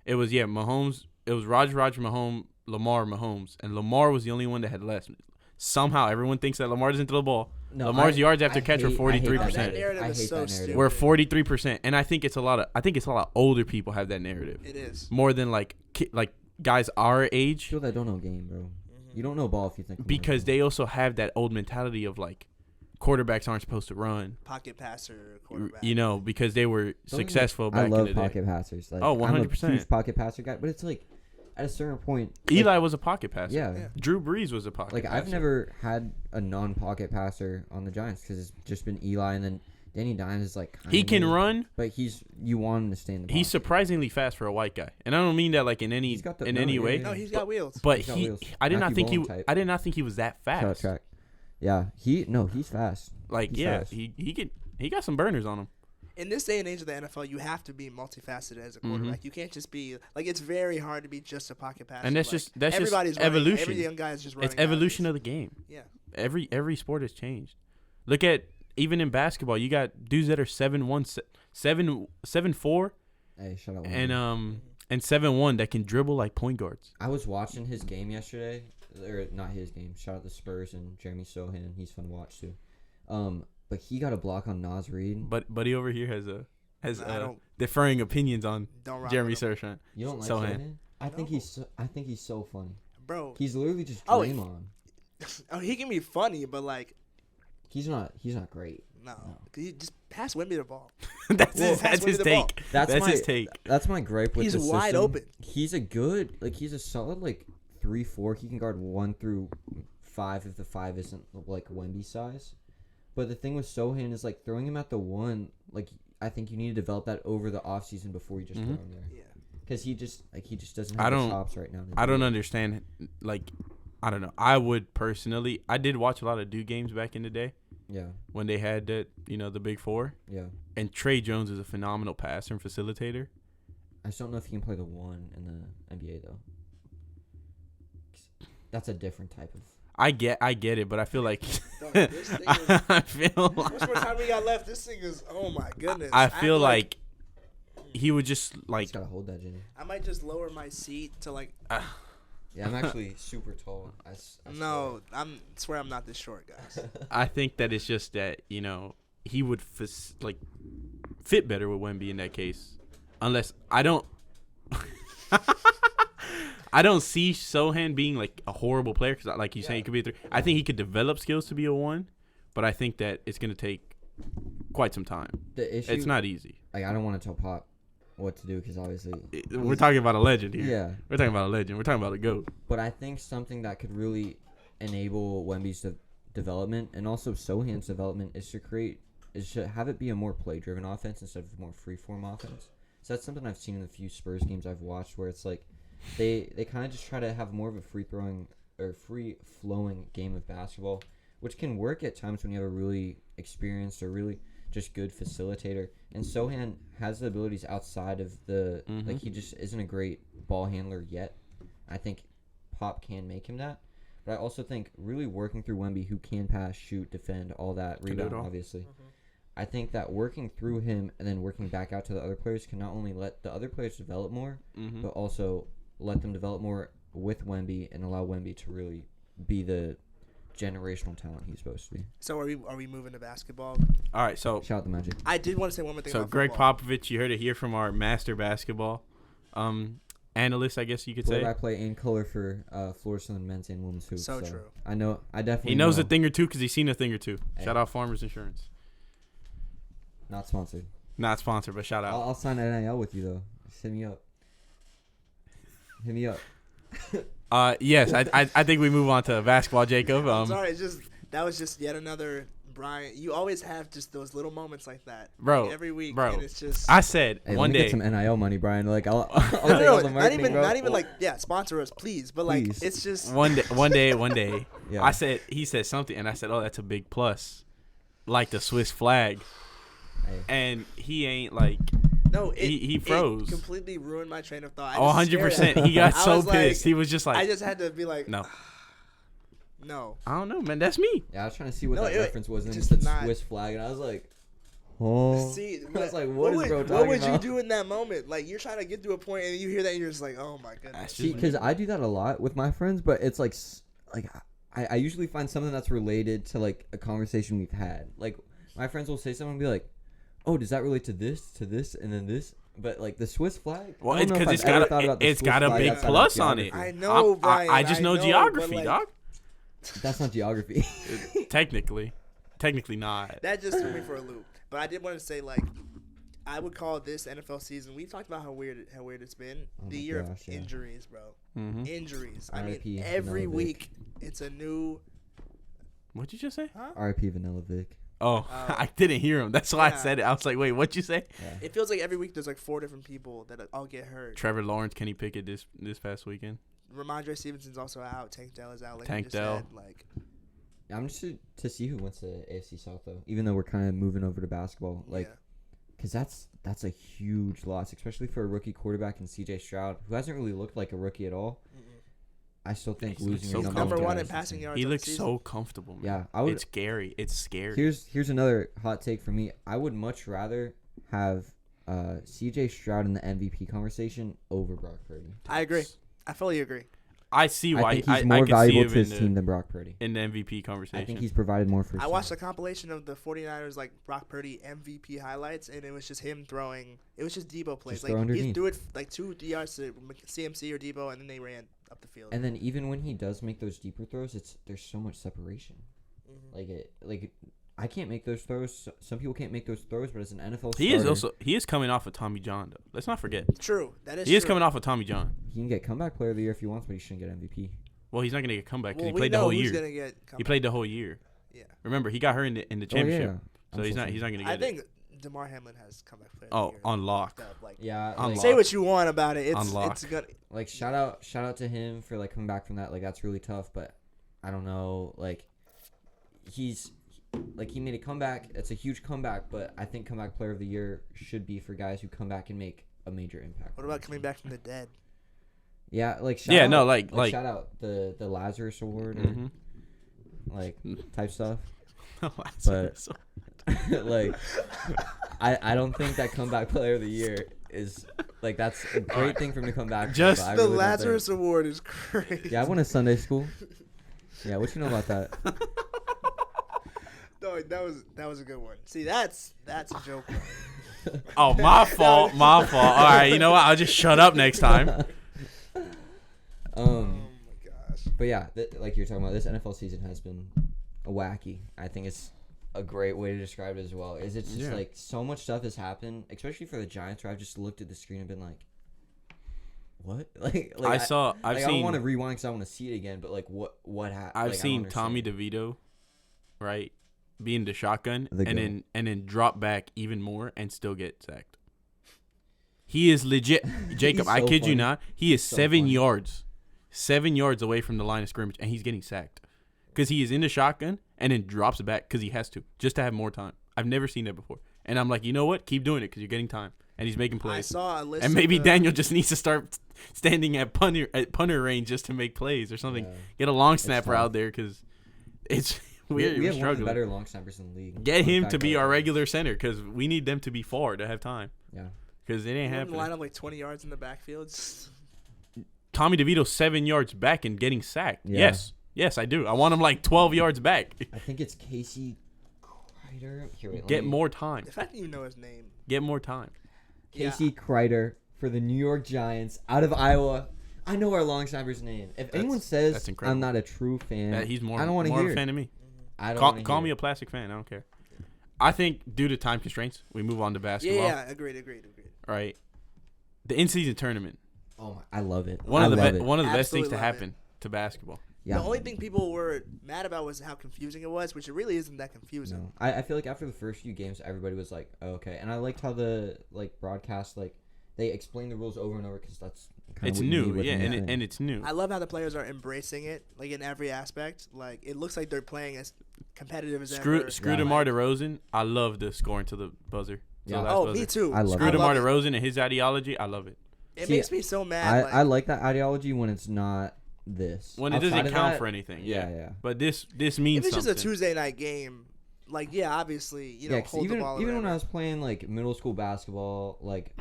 It was Mahomes. It was Rodgers, Mahomes, Lamar, Mahomes, and Lamar was the only one that had less. Somehow everyone thinks that Lamar doesn't throw the ball. No, Lamar's yards after catch were 43%. That narrative is so stupid. We're 43%, and I think it's a lot of older people have that narrative. It is more than like guys our age. People that don't know game, bro. You don't know ball if you think. Because they also have that old mentality of like quarterbacks aren't supposed to run. Pocket passer quarterback. Because they were successful back in the day. I love pocket passers. Like, 100%. I'm a huge pocket passer guy, but it's like at a certain point. Eli was a pocket passer. Yeah. Drew Brees was a pocket passer. I've never had a non-pocket passer on the Giants because it's just been Eli, and then Danny Dimes is like he can run, but you want him to stay in the pocket. He's surprisingly fast for a white guy, and I don't mean that like in any way. No, he's got wheels. But I did not think he was that fast. Track. Yeah, he's fast. Fast. he got some burners on him. In this day and age of the NFL, you have to be multifaceted as a quarterback. You can't just be it's very hard to be just a pocket passer. And that's just everybody's evolution. Every young guy is just running. It's evolution of the game. Yeah. Every sport has changed. Look at even in basketball, you got dudes that are 7'1", 7'4", hey, shut up. and 7'1" that can dribble like point guards. I was watching his game yesterday, or not his game. Shout out the Spurs and Jeremy Sohan. He's fun to watch too. But he got a block on Nas Reed. But Buddy over here has differing opinions on Jeremy Sohan. You don't like Sohan? I think he's so funny, bro. He's literally just Draymond. He can be funny, but like. He's not great. No. He just pass Wemby the ball. That's his take. That's his take. That's my gripe with the system. He's wide open. He's a solid 3-4. He can guard 1 through 5 if the 5 isn't like Wemby size. But the thing with Sohan is like throwing him at the 1. Like I think you need to develop that over the offseason before you just throw him there. Yeah. Because he just doesn't have the chops right now. I don't understand. I don't know. I would personally. I did watch a lot of Duke games back in the day. Yeah. When they had that, the Big Four. Yeah. And Trey Jones is a phenomenal passer and facilitator. I just don't know if he can play the 1 in the NBA though. That's a different type of. I get it, but I feel like. I feel. How much more time we got left? This thing is. Oh my goodness. I feel like he would just like. Just gotta hold that, Jimmy. I might just lower my seat to like. Yeah, I'm actually super tall. I swear I'm not this short, guys. I think that it's just that, he would fit better with Wemby in that case. Unless I don't I don't see Sohan being like a horrible player cuz like you saying he could be a 3. I think he could develop skills to be a 1, but I think that it's going to take quite some time. The issue, it's not easy. I don't want to tell Pop what to do because obviously we're talking about a legend here. Yeah, we're talking about a legend. We're talking about a GOAT. But I think something that could really enable Wemby's development and also Sohan's development is to have it be a more play-driven offense instead of a more free-form offense. So that's something I've seen in the few Spurs games I've watched where it's like they kind of just try to have more of a free-flowing game of basketball, which can work at times when you have a really experienced or really just good facilitator. And Sohan has the abilities outside of the he just isn't a great ball handler yet. I think Pop can make him that. But I also think really working through Wemby, who can pass, shoot, defend, all that, rebound, obviously. I think that working through him and then working back out to the other players can not only let the other players develop more, but also let them develop more with Wemby and allow Wemby to really be the generational talent he's supposed to be. So are we moving to basketball? All right, so Shout out the Magic. I did want to say one more thing. so about Greg football. Popovich, you heard it here from our master basketball analyst, I guess you could Play say. by play in color for Florida Southern men's and women's hoops. So true. I know. I definitely. He knows know. a thing or two because he's seen a thing or two. Hey. Shout out Farmers Insurance. Not sponsored. Not sponsored, but shout out. I'll sign NIL with you though. Just hit me up. Hit me up. Yes, I think we move on to basketball, Jacob. I'm sorry, that was just yet another Brian. You always have just those little moments like that, Bro, like every week, bro. and it's just. I said Hey, one let me day. get some NIL money, Brian. Like I'll No, take no, all the marketing, bro. not even like sponsor us, please. But like, Please. it's just One day. Yeah. He said something, and I said, "Oh, that's a big plus," like the Swiss flag, Hey. and he ain't like. no. He froze. It completely ruined my train of thought. Oh, 100%. He got I so was pissed. like- He was just like, I just had to be like, no, no. I don't know, man. That's me. Yeah, I was trying to see what No, that it- reference was, and then you just said not- Swiss flag, and I was like, oh. See, I was like, what is bro what talking would you about? do in that moment? Like, you're trying to get to a point, and you hear that, and you're just like, oh my goodness. That's See, just because I do that a lot with my friends, but it's like I usually find something that's related to like a conversation we've had. Like my friends will say something and be like, "Oh, does that relate to this, and then this?" But like the Swiss flag. Well, I don't it's know if because I've ever thought about the it's Swiss got a flag big outside of plus on it. geography. I know, Brian. I just know but, geography, like, dog. That's not geography. Technically not. That just threw me for a loop. But I did want to say, like, I would call this NFL season. We've talked about how weird it's been. Oh The my year gosh, of yeah. injuries, bro. Mm-hmm. Injuries. I RIP mean, every Vanilla week it's a new. What'd you just say? Huh? R.I.P. Vanilla Vic. Oh, Oh. I didn't hear him. That's why I Yeah. said it. I was like, wait, what'd you say? Yeah. It feels like every week there's like 4 different people that all get hurt. Trevor Lawrence, Kenny Pickett this past weekend. Ramondre Stevenson's also out. Tank Dell is out. Like Tank you just Dell. said. Like, I'm just to see who wins the AFC South though. Even though we're kind of moving over to basketball, like, yeah. because that's a huge loss, especially for a rookie quarterback in C.J. Stroud, who hasn't really looked like a rookie at all. Mm-mm. I still think He's losing so a He's number number of one guys in is passing insane. yards. He on the looks season. so comfortable, man. Yeah, I would. It's scary. It's scary. Here's another hot take for me. I would much rather have C.J. Stroud in the MVP conversation over Brock Purdy. I agree. I fully agree. I see I why. think I he's more could see valuable him to his in team the, than Brock Purdy. in the MVP conversation. I think he's provided more for his I team. watched a compilation of the 49ers like Brock Purdy MVP highlights, and it was just him throwing. It was just Debo plays. Just throw Like he underneath. threw it like 2 yards to CMC or Debo, and then they ran up the field. And then even when he does make those deeper throws, there's so much separation. Mhm. Like I can't make those throws. Some people can't make those throws, but as an NFL He is starter, he is coming off of Tommy John though. Let's not forget. True. That is. He is true. coming off of Tommy John. he can get comeback player of the year if he wants, but he shouldn't get MVP. Well, he's not gonna get comeback because Well, he we played the know whole who's year. gonna get He comeback. played the whole year. Yeah. Remember, he got hurt in the Oh, championship, yeah. so he's not sorry. gonna get I it. think DeMar Hamlin has comeback player. Oh, of the year. on lock. Like, Yeah, On like, lock. say what you want about it. It's Unlock. it's good. like shout out to him for like coming back from that. Like that's really tough, but I don't know. Like he made a comeback. It's a huge comeback, but I think comeback player of the year should be for guys who come back and make a major impact. What about coming back from the dead? Yeah, like shout Yeah, out, no, like shout out the Lazarus Award or mhm. like type stuff. But Like I don't think that comeback player of the year is like that's a great Alright. thing for him to come back. Just from, but I The really don't think- Lazarus Award is crazy. Yeah, I went to Sunday school. Yeah, what you know about that? No, that was a good one. See, that's a joke. oh, my fault. All right, you know what? I'll just shut up next time. Oh my gosh. But yeah, like you're talking about, this NFL season has been wacky. I think it's a great way to describe it as well. Is it's just Yeah. like so much stuff has happened, especially for the Giants, where I've just looked at the screen and been like, "What?" I've I've I don't seen want to rewind because I want to see it again. But like, what happened? I've seen Tommy DeVito, right, be in the shotgun The and goat. then drop back even more and still get sacked. He is legit, Jacob. He's I so kid you funny. not. He is So 7 funny. yards away from the line of scrimmage, and he's getting sacked because he is in the shotgun and then drops back because he has to just to have more time. I've never seen that before, and I'm like, you know what? Keep doing it because you're getting time, and he's making I plays. saw a list. And of maybe the- Daniel just needs to start standing at punter range just to make plays or something. Yeah. Get a long It's snapper tough. out there because it's We we're have one of the struggling. better long snappers in the league. Get Fun him fact to be about our him. regular center because we need them to be far to have time Yeah. because it ain't Wouldn't happening. line up like 20 yards in the backfield. Tommy DeVito 7 yards back and getting sacked. Yeah. Yes, Yes, I do. I want him like 12 yards back. I think it's Casey Kreider. Here, wait, Get more time. The fact that you know his name. Get more time. Casey Kreider for the New York Giants out of Iowa. I know our long snapper's name. If anyone says I'm not a true fan, he's more. I don't want to hear. More a fan of me. I don't call me a plastic fan. I don't care. I think due to time constraints, we move on to basketball. Yeah, agreed. Right. The in-season tournament. Oh my, I love it. One of the best Absolutely things to love happen to basketball. Yeah. The only thing people were mad about was how confusing it was, which it really isn't that confusing. No. I feel like after the first few games, everybody was like, oh, okay. And I liked how the broadcast, they explained the rules over and over because that's kind It's of what you new, need with yeah, a new thing. and it's new. I love how the players are embracing it, like in every aspect. Like it looks like they're playing as competitive as ever. Screw DeMar DeRozan. I love the scoring to the buzzer. Yeah. Oh, buzzer. me too. I love Screw it. DeMar DeRozan and his ideology. I love it. It See, makes me so mad. I like that ideology when it's not this. When it Outside doesn't of count that, for anything. Yeah. But this means if it's something. just a Tuesday night game, like obviously, Yeah, 'cause hold the ball. even when I was playing like middle school basketball, like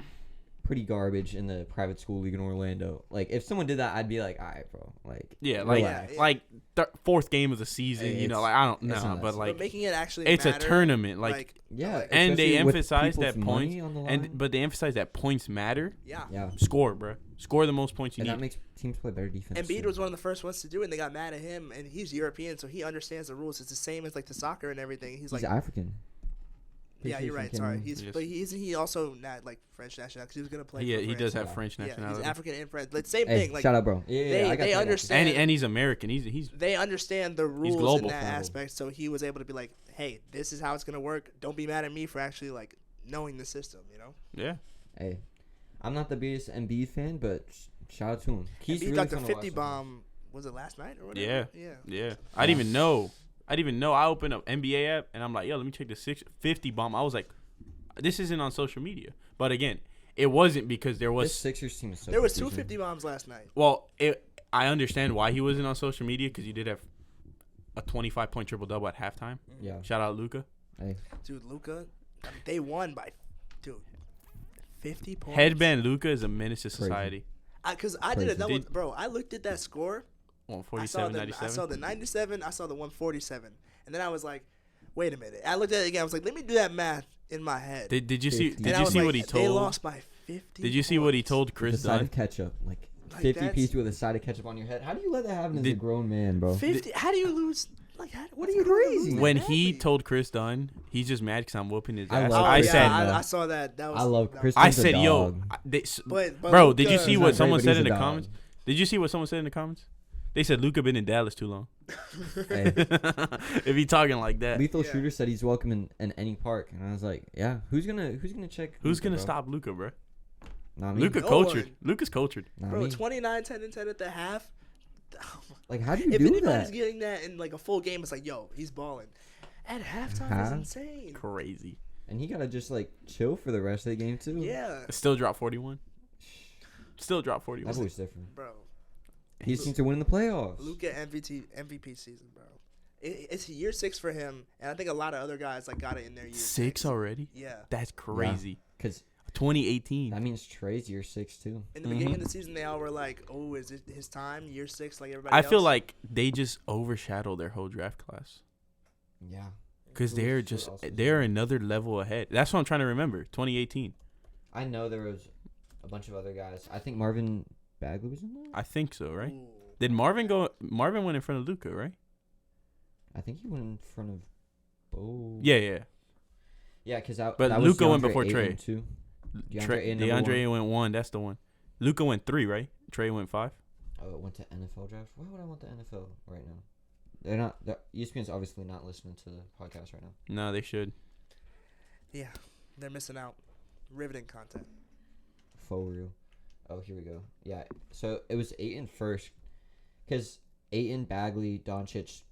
pretty garbage in the private school league in Orlando. Like if someone did that, I'd be like, all right, bro. Like relax. like fourth game of the season. Hey, Like I don't it's know, not but that like making it actually it's matter, a tournament. Like yeah, and they especially with emphasize that people's points money on the line. but they emphasize that points matter. Yeah, Score, bro. Score the most points you and need. that makes teams play better defense. Embiid too. was one of the first ones to do it, and they got mad at him. And he's European, so he understands the rules. It's the same as like the soccer and everything. He's like African. Yeah, you're right. Sorry, Yes. but isn't he also not like French nationality? Because he was gonna play. Yeah, for he France. does have French Yeah, nationality. he's African and French. Like same Hey, thing. Like shout out, bro. Yeah, I got they that. understand. and he's American. He's They understand the rules global. in that Global. aspect, so he was able to be like, "Hey, this is how it's gonna work. Don't be mad at me for actually like knowing the system." yeah. Hey, I'm not the biggest Embiid fan, but shout out to him. He's He really dunked a fun to 50 watch bomb. Was it last night or whatever? Yeah. I didn't even know. I opened up NBA app and I'm like, yo, let me check the 50 bomb. I was like, this isn't on social media. But again, it wasn't because there was This Sixers team is so There was confusing. 250 bombs last night. Well, I understand why he wasn't on social media because he did have a 25-point triple double at halftime. Yeah. Shout out Luka. Hey. Dude, Luka, they won by 50 points. Headband Luka is a menace to Crazy. society. Because I did a Crazy. double, bro. I looked at that score. 147, I 97. saw the 97. I saw the 147, and then I was like, "Wait a minute." I looked at it again. I was like, "Let me do that math in my head." Did you see? 50. Did And I you was see like, what he They told? lost by 50. Did you see what he points. told With Chris a side Dunn? of ketchup, like Like, 50 that's- piece with a side of ketchup on your head. How do you let that happen as a Did- grown man, bro? 50? How do you lose? Like, what are you crazy. doing? When he told Chris Dunn, he's just mad because I'm whooping his I ass. love Oh, I Chris said, Dunn, though. I saw that. That was. I love that Chris was- I Dunn's a said, yo, dog. But bro, did you Luka- see He's what not someone great, but said in he's the a dog. comments? Did you see what someone said in the comments? They said Luka been in Dallas too long. Hey. If he talking like that, Lethal Yeah. Shooter said he's welcome in any park, and I was like, yeah, who's gonna check? who's Luka, gonna bro? stop Luka, bro? Not me. Luka No cultured. one. Luka's cultured. Not Bro, me. 29, 10, and 10 at the half. Like, how do you If do anybody's that? getting that in like a full game, it's like, yo, he's balling. At halftime Huh? is insane. Crazy. And he gotta just like chill for the rest of the game too. Yeah, Still drop 41. Still drop That 41. boy's different. bro. He just needs to win in the playoffs. Luka MVP season, bro. It's year 6 for him, and I think a lot of other guys like got it in their year 6 already? Yeah. That's crazy. Because 2018. that means Trey's year 6 too. In the beginning of the season, they all were like, "Oh, is it his time? Year 6, like everybody." I feel else? like they just overshadow their whole draft class Yeah. because Who's also they're another level ahead. That's what I'm trying to remember. 2018. I know there was a bunch of other guys. I think Marvin Bagley was in there. I think so, right? Ooh. Did Marvin go? Marvin went in front of Luka, right? I think he went in front of Bo. Yeah. Yeah, because that. But that was Luka went DeAndre before Trey. Ayton, too. DeAndre Trey, Ayton, number DeAndre went 1. That's the one. Luka went 3, right? Trey went 5. Oh, it went to NFL draft. Why would I want the NFL right now? They're not. ESPN's obviously not listening to the podcast right now. No, they should. Yeah, they're missing out. Riveting content. For real. Oh, here we go. Yeah. So it was Ayton first, because Ayton, Bagley, Doncic,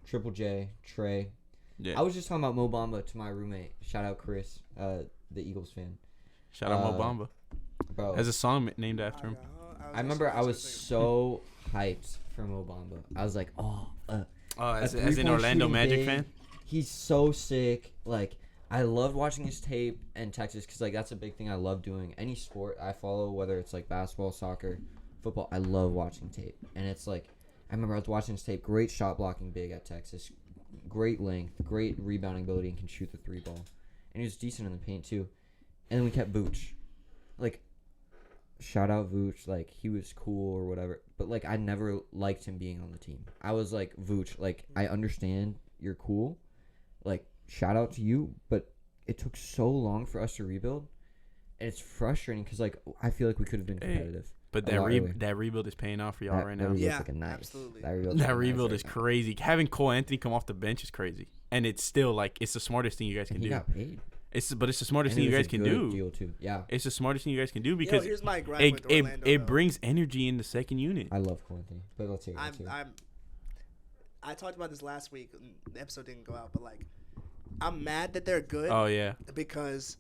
Triple J, Trey. Yeah. I was just talking about Mo Bamba to my roommate. Shout out Chris, the Eagles fan. Shout out Mo Bamba. Bro, Has a song named after him. I remember I was so hyped for Mo Bamba. I was like, oh, Oh, as an three-point Orlando shooting Magic big. fan. He's so sick. Like, I loved watching his tape in Texas because, like, that's a big thing I love doing. Any sport I follow, whether it's, like, basketball, soccer, football, I love watching tape. And it's, like, I remember I was watching his tape. Great shot blocking big at Texas. Great length. Great rebounding ability and can shoot the 3 ball. And he was decent in the paint too. And then we kept Vooch. Like, shout out Vooch. Like, he was cool or whatever. But, like, I never liked him being on the team. I was like, Vooch, like, I understand you're cool. Like, shout out to you. But it took so long for us to rebuild. And it's frustrating because, like, I feel like we could have been competitive. But that rebuild is paying off for y'all right now. Yeah, like a knife. absolutely. That rebuild is crazy. Having Cole Anthony come off the bench is crazy. And it's still, like, it's the smartest thing you guys can do. He got paid. But it's the smartest thing you guys can do. Deal too. Yeah. It's the smartest thing you guys can do because here's my gripe with Orlando, it brings energy in the second unit. I love Cole Anthony, but let's hear it too. I talked about this last week. The episode didn't go out, but, like, I'm mad that they're good. Oh, yeah. Because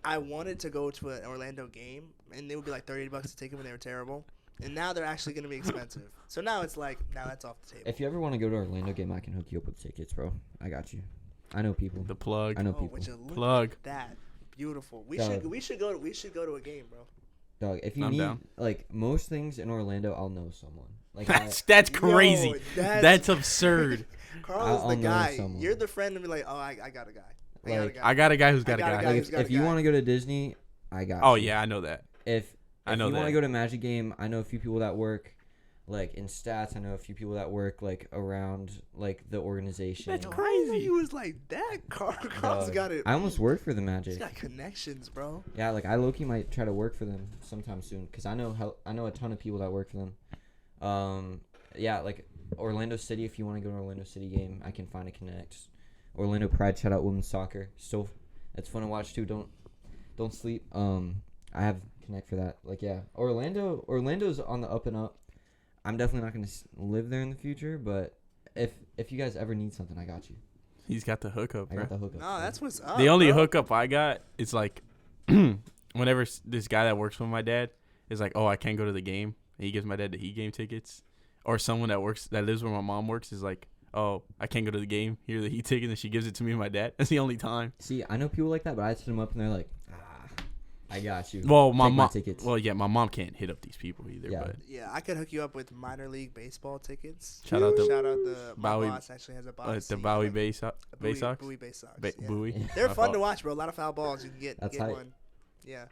I wanted to go to an Orlando game, and it would be like $38 a ticket when they were terrible. And now they're actually going to be expensive. So now it's like, now that's off the table. If you ever want to go to an Orlando game, I can hook you up with tickets, bro. I got you. I know people. The plug. I know people. Plug. That beautiful. We Dog. should go to a game, bro. Dog, if you I'm need down. like most things in Orlando, I'll know someone. Like that's crazy. Yo, that's absurd. Carl's I'll the know guy. someone. You're the friend to be like, oh, I got a guy. I got a guy who's got a I got guy. a like guy. if you want to go to Disney, I got. Oh you. yeah, I know that. If I know you want that. to go to Magic game, I know a few people that work, like in stats. I know a few people that work like around like the organization. That's Yo, crazy. He was like that. Carl's got it. I almost worked for the He's Magic. got connections, bro. Yeah, like I low-key might try to work for them sometime soon because I know a ton of people that work for them. Yeah, like Orlando City. If you want to go to an Orlando City game, I can find a connect. Orlando Pride, shout out women's soccer. Still, it's fun to watch too. Don't sleep. I have connect for that. Like yeah, Orlando's on the up and up. I'm definitely not gonna live there in the future, but if you guys ever need something, I got you. He's got the hookup, I bro. got the hookup. No, that's what's up. The only bro. hookup I got is like whenever this guy that works with my dad is like, oh, I can't go to the game, and he gives my dad the Heat game tickets, or someone that lives where my mom works is like, oh, I can't go to the game, here are the Heat tickets, and she gives it to me and my dad. That's the only time. See, I know people like that, but I hit them up and they're like, I got you. Well, my Take mom. tickets. Well, yeah, my mom can't hit up these people either. Yeah. But Yeah, I could hook you up with minor league baseball tickets. Shout out to the my Bowie- boss actually has a box. the Bowie Bay Sox. Bowie Bay Sox. Yeah. Bowie. They're My fun fault. to watch, bro. A lot of foul balls. You can get That's hype. one. Yeah.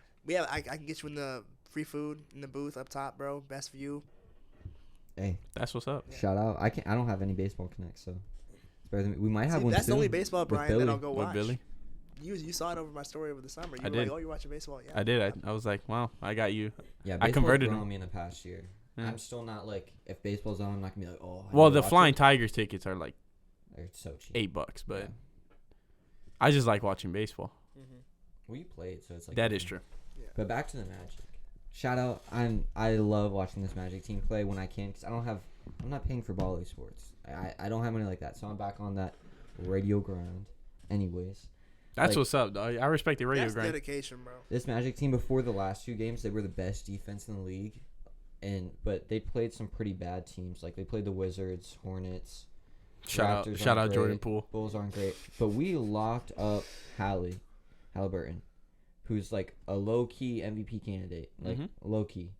I can get you in the free food in the booth up top, bro. Best view. Hey, That's what's up. shout out. I don't have any baseball connects, so it's better than me. We might have See, one that's soon the only baseball, with Brian, Billy. that I'll go With watch. Billy. You saw it over my story over the summer. You I were did. like, oh, you're watching baseball? Yeah. I did. I was like, wow, I got you. Yeah, I baseball's converted grown him. on me in the past year. Yeah. I'm still not like if baseball's on, I'm not gonna be like, oh. I Well, need to the watch Flying it. Tigers tickets are like They're so cheap. $8, but Yeah. I just like watching baseball. Mm-hmm. Well, you played, so it's like That is true. But back to the Magic. Shout out! I love watching this Magic team play when I can because I'm not paying for Bali Sports. I don't have money like that, so I'm back on that radio grind. Anyways, That's Like- what's up, dog. I respect the radio That's grind. dedication, bro. this Magic team before the last 2 games, they were the best defense in the league, but they played some pretty bad teams. Like they played the Wizards, Hornets. Shout Raptors out aren't Jordan great. Poole. Bulls aren't great, but we locked up Halliburton, who's like a low key MVP candidate, like Mhm. low key,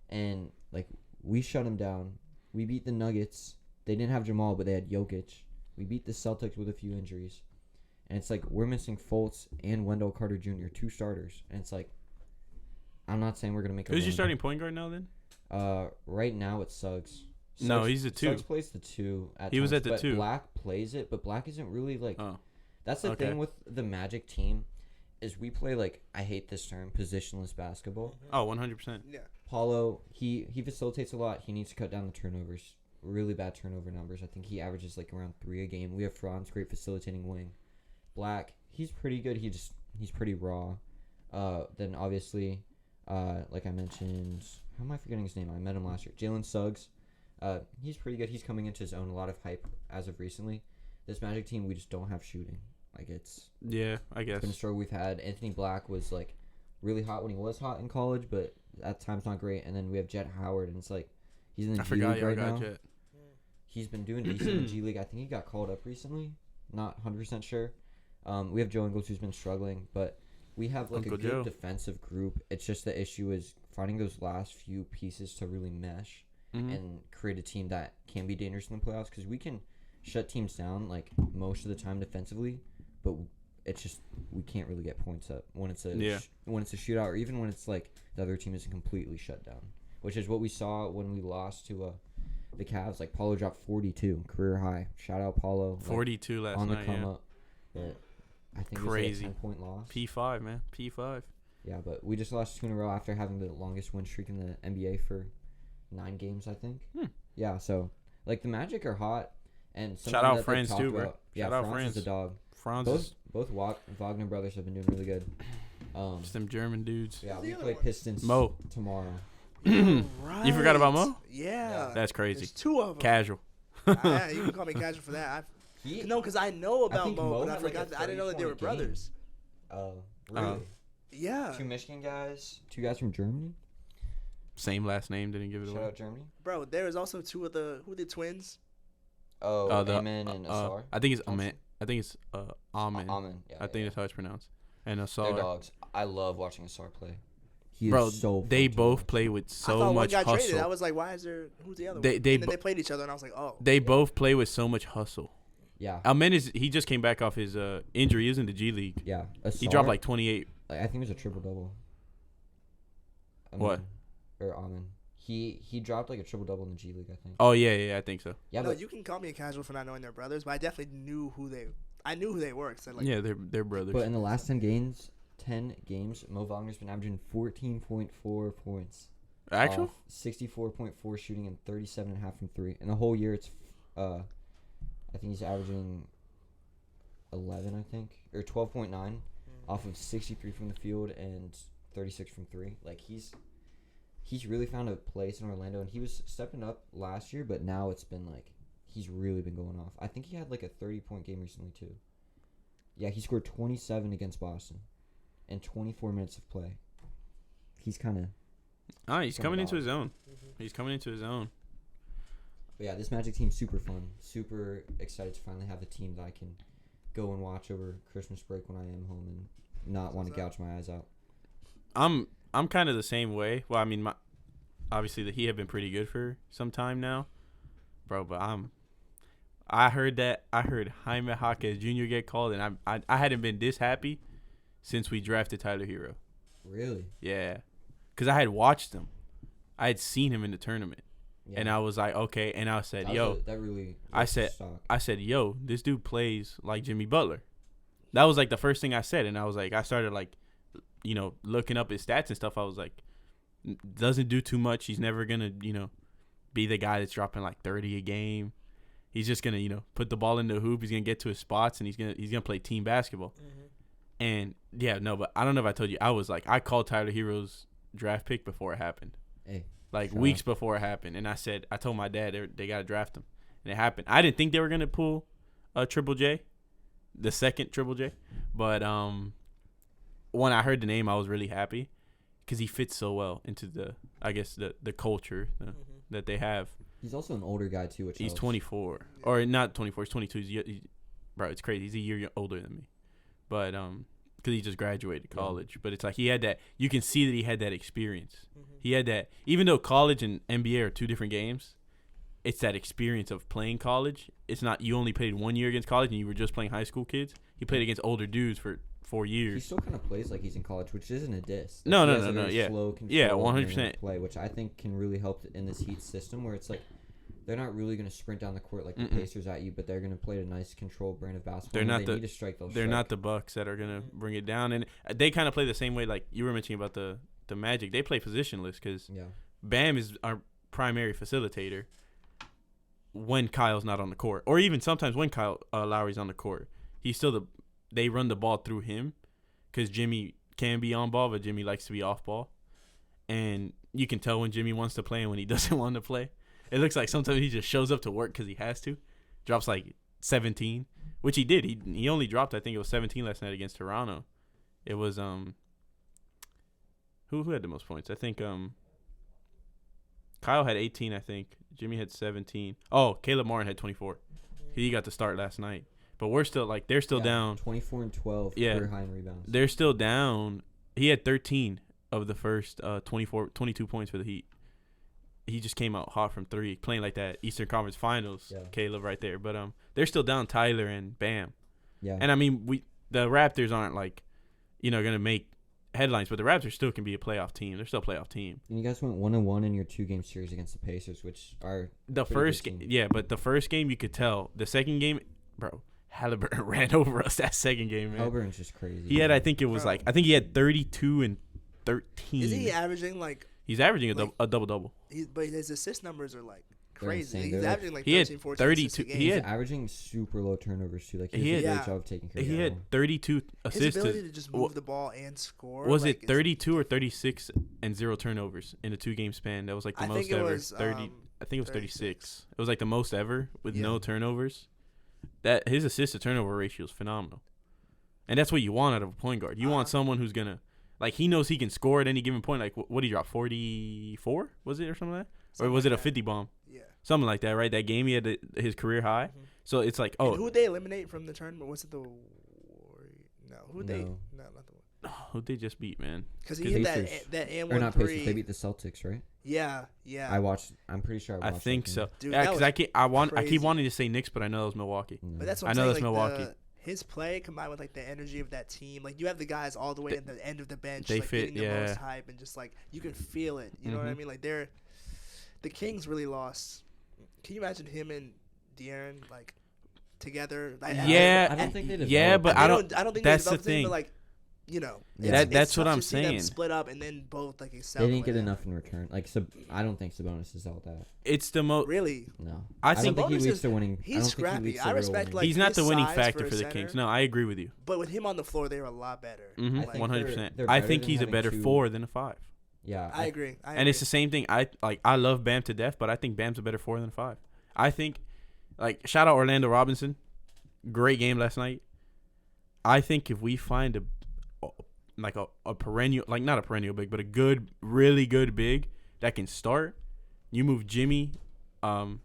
and like we shut him down. We beat the Nuggets. They didn't have Jamal, but they had Jokic. We beat the Celtics with a few injuries, and it's like we're missing Fultz and Wendell Carter Jr., 2 starters, and it's like I'm not saying we're gonna make. Who's your run. starting point guard now then? Right now it's Suggs. No, he's a 2. Suggs plays the 2. He was times, at the but 2. Black plays it, but Black isn't really like. Oh. That's the Okay. thing with the Magic team, is we play like I hate this term, positionless basketball. Oh, 100%. Yeah. Paulo, he facilitates a lot. He needs to cut down the turnovers. Really bad turnover numbers. I think he averages like around 3 a game. We have Franz, great facilitating wing. Black, he's pretty good. He's pretty raw. Then obviously, like I mentioned, how am I forgetting his name? I met him last year. Jalen Suggs. He's pretty good. He's coming into his own. A lot of hype as of recently. This Magic team, we just don't have shooting. Like it's Yeah, I guess. been a struggle we've had. Anthony Black was like really hot when he was hot in college, but at times not great. And then we have Jet Howard, and it's like he's in the I G forgot League y'all right got now. Jet. He's been doing decent in the G League. I think he got called up recently. Not 100% sure. We have Joe Ingles who's been struggling, but we have like Uncle a good Joe. defensive group. It's just the issue is finding those last few pieces to really mesh. and create a team that can be dangerous in the playoffs, because we can shut teams down like most of the time defensively, but it's just we can't really get points up when it's a when it's a shootout, or even when it's like the other team isn't completely shut down, which is what we saw when we lost to the Cavs. Like Paulo dropped 42, career high. Shout out Paulo. 42 last on the night. come up. But I think Crazy. It was a 10-point loss. P5, man. P5. Yeah, but we just lost 2 in a row after having the longest win streak in the NBA for 9 games, I think. Yeah, so like the Magic are hot, and shout out Franz too, bro. Yeah, shout out Franz is a dog. Franz. Both Wagner brothers have been doing really good. Just them German dudes. Yeah, we play Pistons tomorrow. Right. You forgot about Mo? Yeah. That's crazy. There's 2 of them. Casual. You can call me casual for that. No, because I know about Mo, but I forgot. I didn't know that they were brothers. Oh, really? Yeah. 2 Michigan guys, 2 guys from Germany. Same last name, didn't give it Shout away. out Germany. Bro, there was also 2 of the twins. Oh, Amen and Asar. I think it's Amen. I think it's Amen. Amen. Yeah, I think that's how it's pronounced. And Asar. They're dogs. I love watching Asar play. Bro, they both play with so much hustle. Traded. I was like, why is there? Who's the other one? And then they played each other, and I was like, oh. They both play with so much hustle. Yeah. Amen he just came back off his injury. He was in the G League. Yeah. Asar, he dropped like 28. I think it was a triple double. What? Or Amen. He dropped like a triple double in the G League, I think. Oh yeah, I think so. Yeah, no, you can call me a casual for not knowing they're brothers, but I definitely knew who they. I knew who they were. Like, yeah, they're brothers. But in the last 10 games, Mo Wagner's been averaging 14.4 points. Actual? 64.4 shooting and 37.5 from 3. And the whole year, it's I think he's averaging 11, I think, or 12.9 off of 63 from the field and 36 from 3. Like he's really found a place in Orlando, and he was stepping up last year, but now it's been like he's really been going off. I think he had like a 30-point game recently too. Yeah, he scored 27 against Boston in 24 minutes of play. He's kind of he's coming into his own. He's coming into his own. But yeah, this Magic team's super fun. Super excited to finally have a team that I can go and watch over Christmas break when I am home and not want to gouge my eyes out. I'm kind of the same way. Well, I mean, obviously the Heat have been pretty good for some time now, bro. But I heard Jaime Jaquez Jr. get called, and I hadn't been this happy since we drafted Tyler Hero. Really? Yeah, because I had watched him, I had seen him in the tournament, and I was like, okay. And I said, I said, yo, this dude plays like Jimmy Butler. That was like the first thing I said, and I was like, I started like, looking up his stats and stuff. I was like, doesn't do too much. He's never gonna, be the guy that's dropping like 30 a game. He's just gonna, put the ball in the hoop. He's gonna get to his spots, and he's gonna play team basketball. And yeah, no, but I don't know if I told you, I was like, I called Tyler Hero's draft pick before it happened. Hey, like weeks before it happened, and I told my dad they gotta draft him, and it happened. I didn't think they were gonna pull a Triple J, the second Triple J, but when I heard the name, I was really happy because he fits so well into the culture that they have. He's also an older guy too. Which he's helps. 24 or not 24. He's 22. Bro, it's crazy. He's a year older than me, but because he just graduated college. Yeah. But it's like he had that. You can see that he had that experience. He had that. Even though college and NBA are 2 different games, it's that experience of playing college. It's not you only played 1 year against college and you were just playing high school kids. He played against older dudes for 4 years. He still kind of plays like he's in college, which isn't a diss. No. Yeah. Slow, 100% play, which I think can really help in this Heat system, where it's like they're not really going to sprint down the court like the Pacers at you, but they're going to play a nice controlled brand of basketball. They need to strike those. They're not the Bucks that are going to bring it down, and they kind of play the same way. Like you were mentioning about the Magic, they play positionless because Bam is our primary facilitator when Kyle's not on the court, or even sometimes when Kyle Lowry's on the court. He's still they run the ball through him because Jimmy can be on ball, but Jimmy likes to be off ball, and you can tell when Jimmy wants to play and when he doesn't want to play. It looks like sometimes he just shows up to work because he has to. Drops like 17, which he did. He only dropped, I think it was 17 last night against Toronto. It was who had the most points? I think Kyle had 18, I think. Jimmy had 17. Oh, Caleb Martin had 24. He got the start last night. But we're still like they're still down 24 and 12 career high in rebounds. They're still down. He had 13 of the first 22 points for the Heat. he just came out hot from 3, playing like that Eastern Conference Finals. Yeah. Caleb right there, but they're still down Tyler and Bam. Yeah. And I mean, the Raptors aren't like, gonna make headlines, but the Raptors still can be a playoff team. They're still a playoff team. And you guys went 1-1 in your 2-game series against the Pacers, which are The pretty first good game, team. yeah, but the first game you could tell. The second game, bro, Halliburton ran over us that second game, man. Halliburton's just crazy. He had, I think it was Bro. I think he had 32 and 13. Is he averaging like? He's averaging like- a double-double. But his assist numbers are like They're crazy. insane. He's They're like- averaging like He had 13, 14 assists a 32 game. he He's had- averaging super low turnovers too. Like he He did a had- great job of taking care of He the had ball. 32 His assists. ability to just move the ball and score. Was like, it is- 32 or 36 and 0 turnovers in a 2-game span? That was like the I most think it ever. was 30. I think it was 36. 36. It was like the most ever with Yeah. no turnovers. That his assist to turnover ratio is phenomenal, and that's what you want out of a point guard. You want someone who's gonna he knows he can score at any given point. Like what did he drop? 44 was it or something like that? Or was it a 50 bomb? Yeah. Something like that, right? That game he had his career high. Mhm. So it's like, And who'd they eliminate from the tournament? Was it the No, who'd they? No. No, not the one. who they just beat, man? Because The he hit Pacers. that and Or one not three. Pacers. They beat the Celtics, right? Yeah. I'm pretty sure I I watched. think that so. game. Dude, Yeah, that because was I keep crazy. wanting to say Knicks, but I know it was Milwaukee. No. But that's what I I'm know saying. that's like, Milwaukee. His play combined with like the energy of that team, like you have the guys all the way They- at the end of the bench, they like fit, getting the most yeah. hype, and just like you can feel it. You know what I Mhm. mean? Like the Kings really lost. Can you imagine him and De'Aaron like together? Like, Yeah, I don't think they. yeah, developed. but I I don't. don't. I don't think that's they the developed the thing, thing. but like, you know, Yeah. That's what tough I'm to see them saying. split up and then both like excel. They didn't the get way enough in return. Like, I don't think Sabonis is all that. It's the they- most. Really, No, I don't think think he Sabonis leads is- to winning. he's I don't think scrappy. He leads to I real respect, winning. like, He's not his the winning size factor for a for the center. Kings. No, I agree with you. but with him on the floor, they were a lot better. Mm-hmm. Like, 100%. they're I better think than he's a having better two- 4 than a 5. Yeah, I agree. And it's the same thing. I love Bam to death, but I think Bam's a better 4 than a 5. I think, shout out Orlando Robinson, great game last night. I think if we find a perennial, not a perennial big, but a good, really good big that can start, you move Jimmy.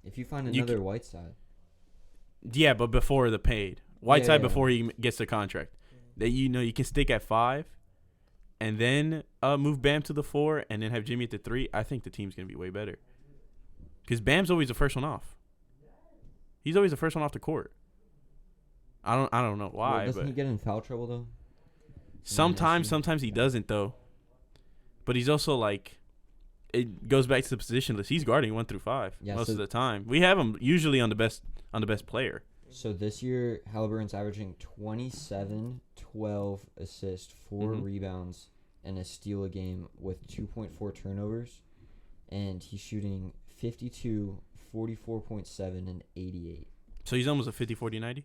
If you find you another Whiteside, Yeah, but before the paid Whiteside yeah. before he gets the contract, that you can stick at 5, and then move Bam to the 4, and then have Jimmy at the 3. I think the team's gonna be way better. Because Bam's always the first one off. He's always the first one off the court. I don't know why, well, doesn't but he get in foul trouble though? sometimes he doesn't though. But he's also it goes back to the position list. He's guarding 1 through 5 Yeah, most so- of the time. We have him usually on the best player. So this year, Halliburton's averaging 27, 12 assists, 4 Mhm. rebounds, and a steal a game with 2.4 turnovers, and he's shooting 52, 44.7, and 88. So he's almost a 50-40-90.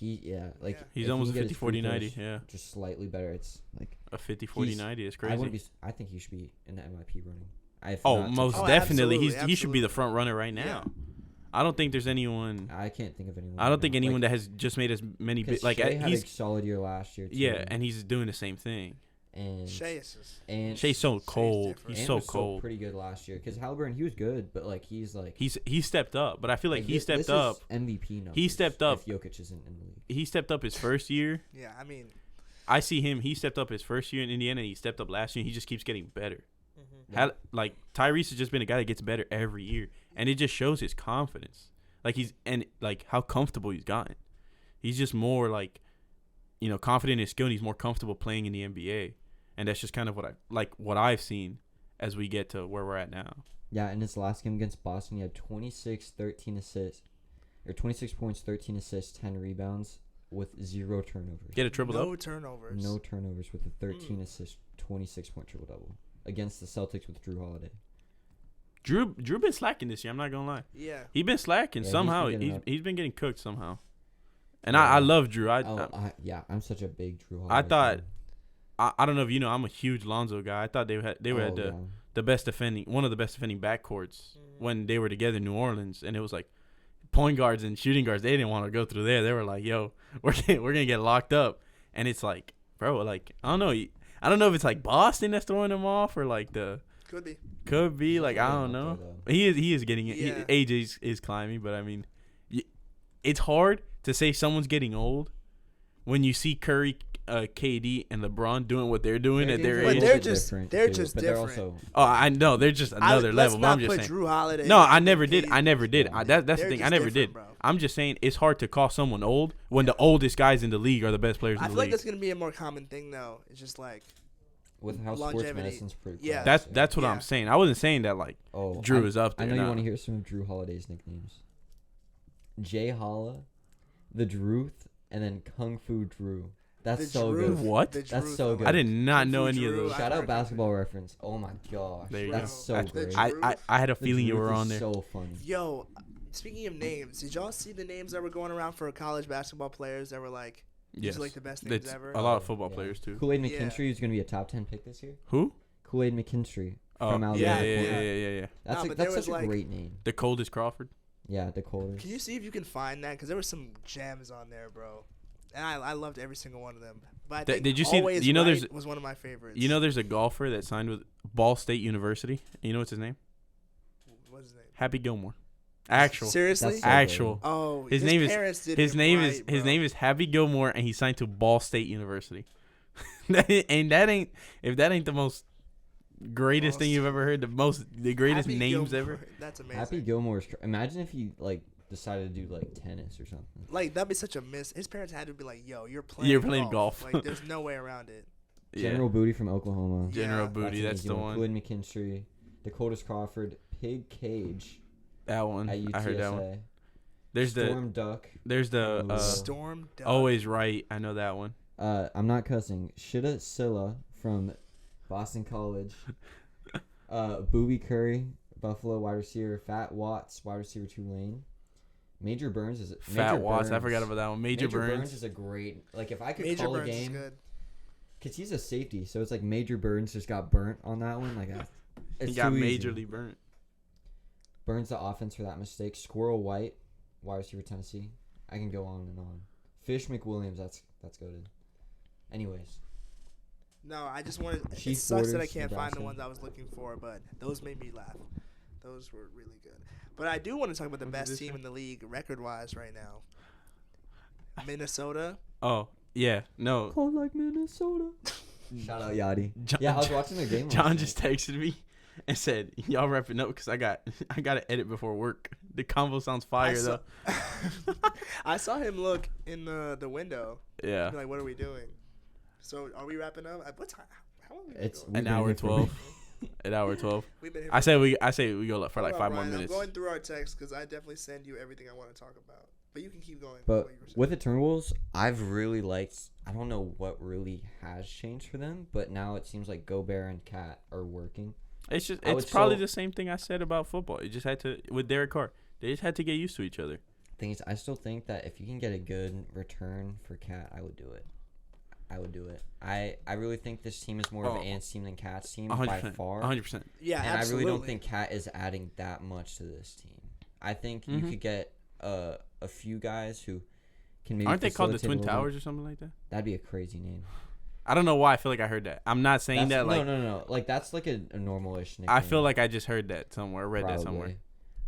Yeah. Yeah. He's if almost he a can get his free 50-40-90. throws Yeah, just slightly better. It's like a 50-40-90 is crazy. I think he should be in the MIP running. Most Oh, definitely. absolutely, He should be the absolutely. front runner right now. Yeah. I don't think there's anyone. I can't think of anyone. I don't right think now. anyone that has just made as many Because big. Shea had He's a solid year last year. Too, yeah, and he's doing the same thing. and Shea is just and Shay's so Shay's cold. different. He's and so was cold. pretty good last year. Because Halliburton, he was good, but He stepped up, but I feel like he this stepped is up. MVP numbers. He stepped up. If Jokic isn't in the league. He stepped up his first year. yeah. I mean, I see him. He stepped up his first year in Indiana. And he stepped up last year. And he just keeps getting better. Yeah. Tyrese has just been a guy that gets better every year, and it just shows his confidence. How comfortable he's gotten. He's just more confident in his skill, and he's more comfortable playing in the NBA. And that's just kind of what I've seen as we get to where we're at now. Yeah, in his last game against Boston, he had 26 points, 13 assists, 10 rebounds with 0 turnovers. Get a triple no double. turnovers. No turnovers with a 13 assist, 26-point triple-double against the Celtics with Drew Holiday. Drew been slacking this year. I'm not gonna lie. Yeah. He been slacking Yeah, he's somehow. been getting up. He's been getting cooked somehow. And Yeah. I love Drew. I'm such a big Drew Holiday I thought fan. I don't know if you know. I'm a huge Lonzo guy. I thought they were at yeah. the best defending, one of the best defending backcourts when they were together in New Orleans, and it was like point guards and shooting guards. They didn't want to go through there. They were like, "Yo, we're gonna get locked up," and it's like, bro, I don't know. I don't know if it's like Boston that's throwing them off or Could be. could be I getting don't up know. there, though. He is getting it. Yeah. AJ is climbing, but I mean, it's hard to say someone's getting old when you see Curry, KD, and LeBron doing what they're doing at their But age. they're just different. Also, Oh, I know they're just another level. But I'm just saying. Drew Holiday. No, I never did. I never did. That's the They're thing. I just never different, did. bro. I'm just saying it's hard to call someone old when the oldest guys in the league are the best players in I the feel like league. that's gonna be a more common thing though. It's just like with how sports longevity. medicine's pretty. Yeah. That's what I'm saying. I wasn't saying that like Drew is up there. I know you nah. want to hear some of Drew Holiday's nicknames. Jay Holla, the Druth, and then Kung Fu Drew. That's so good. What? That's so good. I did not know any of those. Shout out Basketball Reference. Oh my gosh, There you that's go. so great. I had a feeling you were on there. So funny. Yo, speaking of names, did y'all see the names that were going around for college basketball players that were like, these are like the best names ever? A lot of football players too. Kool-Aid McKinstry is going to be a top 10 pick this year. Who? Kool-Aid McKinstry Oh, from Alabama. yeah. That's such a great name. The coldest Crawford. Yeah, the coldest. Can you see if you can find that? Because there were some gems on there, bro. And I loved every single one of them. But I think did you see? Always You know, Right there's was one of my favorites. You know, there's a golfer that signed with Ball State University. You know what's his name? What's his name? Happy Gilmore. Actual. Seriously? That's so Actual. Oh, His name is his name is Happy Gilmore, and he signed to Ball State University. And that ain't the most greatest thing you've ever heard. The greatest Happy names Gilmore. ever. That's amazing. Happy Gilmore's. Imagine if he decided to do tennis or something. Like that'd be such a miss. His parents had to be like, "Yo, you're playing golf." Like there's no way around it." General Booty from Oklahoma. General Booty, that's the one. Kool-Aid McKinstry, Dakota's Crawford, Pig Cage. That one. At UTSA. I heard that one. There's Storm Duck. There's the Storm Duck. Always Right. I know that one. I'm not cussing. Shida Silla from Boston College. Booby Curry, Buffalo wide receiver. Fat Watts, wide receiver Tulane. Major Burns is Fat Watts. I forgot about that one. Major Burns is a great. If I could Major call Burns a game, is good. because he's a safety, so it's like Major Burns just got burnt on that one. It's he got too easy. majorly burnt. Burns the offense for that mistake. Squirrel White, wide receiver Tennessee. I can go on and on. Fish McWilliams, that's goated. Anyways. No, I just wanted. Chief It sucks that I Borders, can't find the Nebraska. ones I was looking for, but those made me laugh. Those were really good. But I do want to talk about the best team in the league record-wise right now. Minnesota. Oh yeah, no. Cold like Minnesota. Shout out Yachty. I was watching the game. John just texted me and said, "Y'all wrapping up because I got to edit before work." The convo sounds fire though. I saw him look in the window. Yeah. Like, what are we doing? So, are we wrapping up? What time? How long? It's going? An hour 12. An hour 12. We've been here I say we go for like Hold on, 5 more Brian, minutes. I'm going through our text because I definitely send you everything I want to talk about. But you can keep going. But with the Timberwolves, I've really liked. I don't know what really has changed for them, but now it seems like Gobert and Cat are working. It's probably the same thing I said about football. It just had to with Derek Carr. They just had to get used to each other. Thing is, I still think that if you can get a good return for Cat, I would do it. I really think this team is more of an Ants team than Cat's team 100%, by far. 100%. Yeah, and absolutely. I really don't think Cat is adding that much to this team. I think you could get a few guys who can maybe. Aren't they called the facilitate Twin a little Towers bit. or something like that? That'd be a crazy name. I don't know why I feel like I heard that. I'm not saying that like no. That's like a normal-ish nickname. I feel like I just heard that somewhere, read that somewhere. Probably.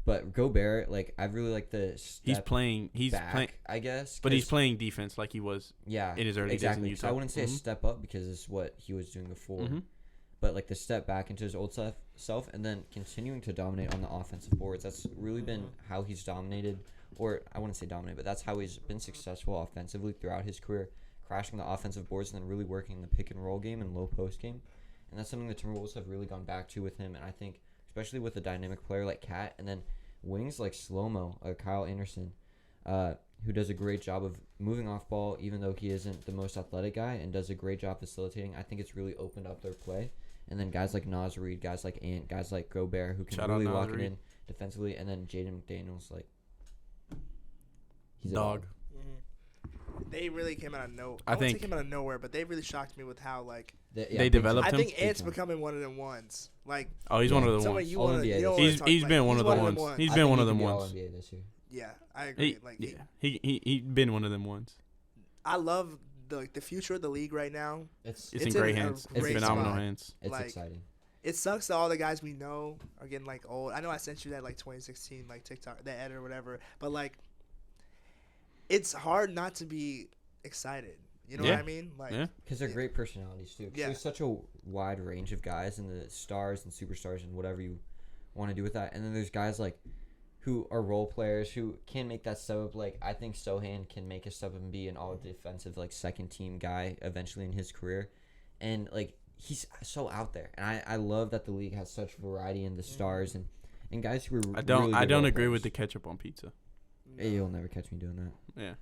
But Gobert, I really like the step He's playing, I guess. But he's playing defense like he was in his early days in Utah. So I wouldn't say a step up because it's what he was doing before. But the step back into his old self and then continuing to dominate on the offensive boards. That's really been how he's dominated. Or I wouldn't say dominate, but that's how he's been successful offensively throughout his career. Crashing the offensive boards and then really working the pick and roll game and low post game. And that's something the Timberwolves have really gone back to with him. And I think especially with a dynamic player like Cat and then wings like Slow-Mo, Kyle Anderson, who does a great job of moving off ball even though he isn't the most athletic guy and does a great job facilitating. I think it's really opened up their play. And then guys like Naz Reid, guys like Ant, guys like Gobert who can really lock it in defensively. And then Jaden McDaniels, he's a dog. They really came out of nowhere. I think they came out of nowhere, but they really shocked me with how they developed him. I think Ant's becoming one of them ones. He's one of the ones. He's been one of the ones. He's been one of them ones. Yeah, I agree. He's been one of them ones. I love the future of the league right now. It's in great hands. It's phenomenal hands. It's exciting. It sucks that all the guys we know are getting old. I know I sent you that 2016 TikTok, that edit or whatever, but it's hard not to be excited. You know Yeah. what I mean? Like, Yeah. Because they're great personalities too. 'Cause Yeah. there's such a wide range of guys and the stars and superstars and whatever you want to do with that. And then there's guys like who are role players who can make that step up. Like I think Sohan can make a step up and be an all defensive like second team guy eventually in his career. And like he's so out there. And I love that the league has such variety in the stars and guys who are I don't really I good don't role agree with players. the ketchup on pizza. Hey, you'll never catch me doing that. Yeah.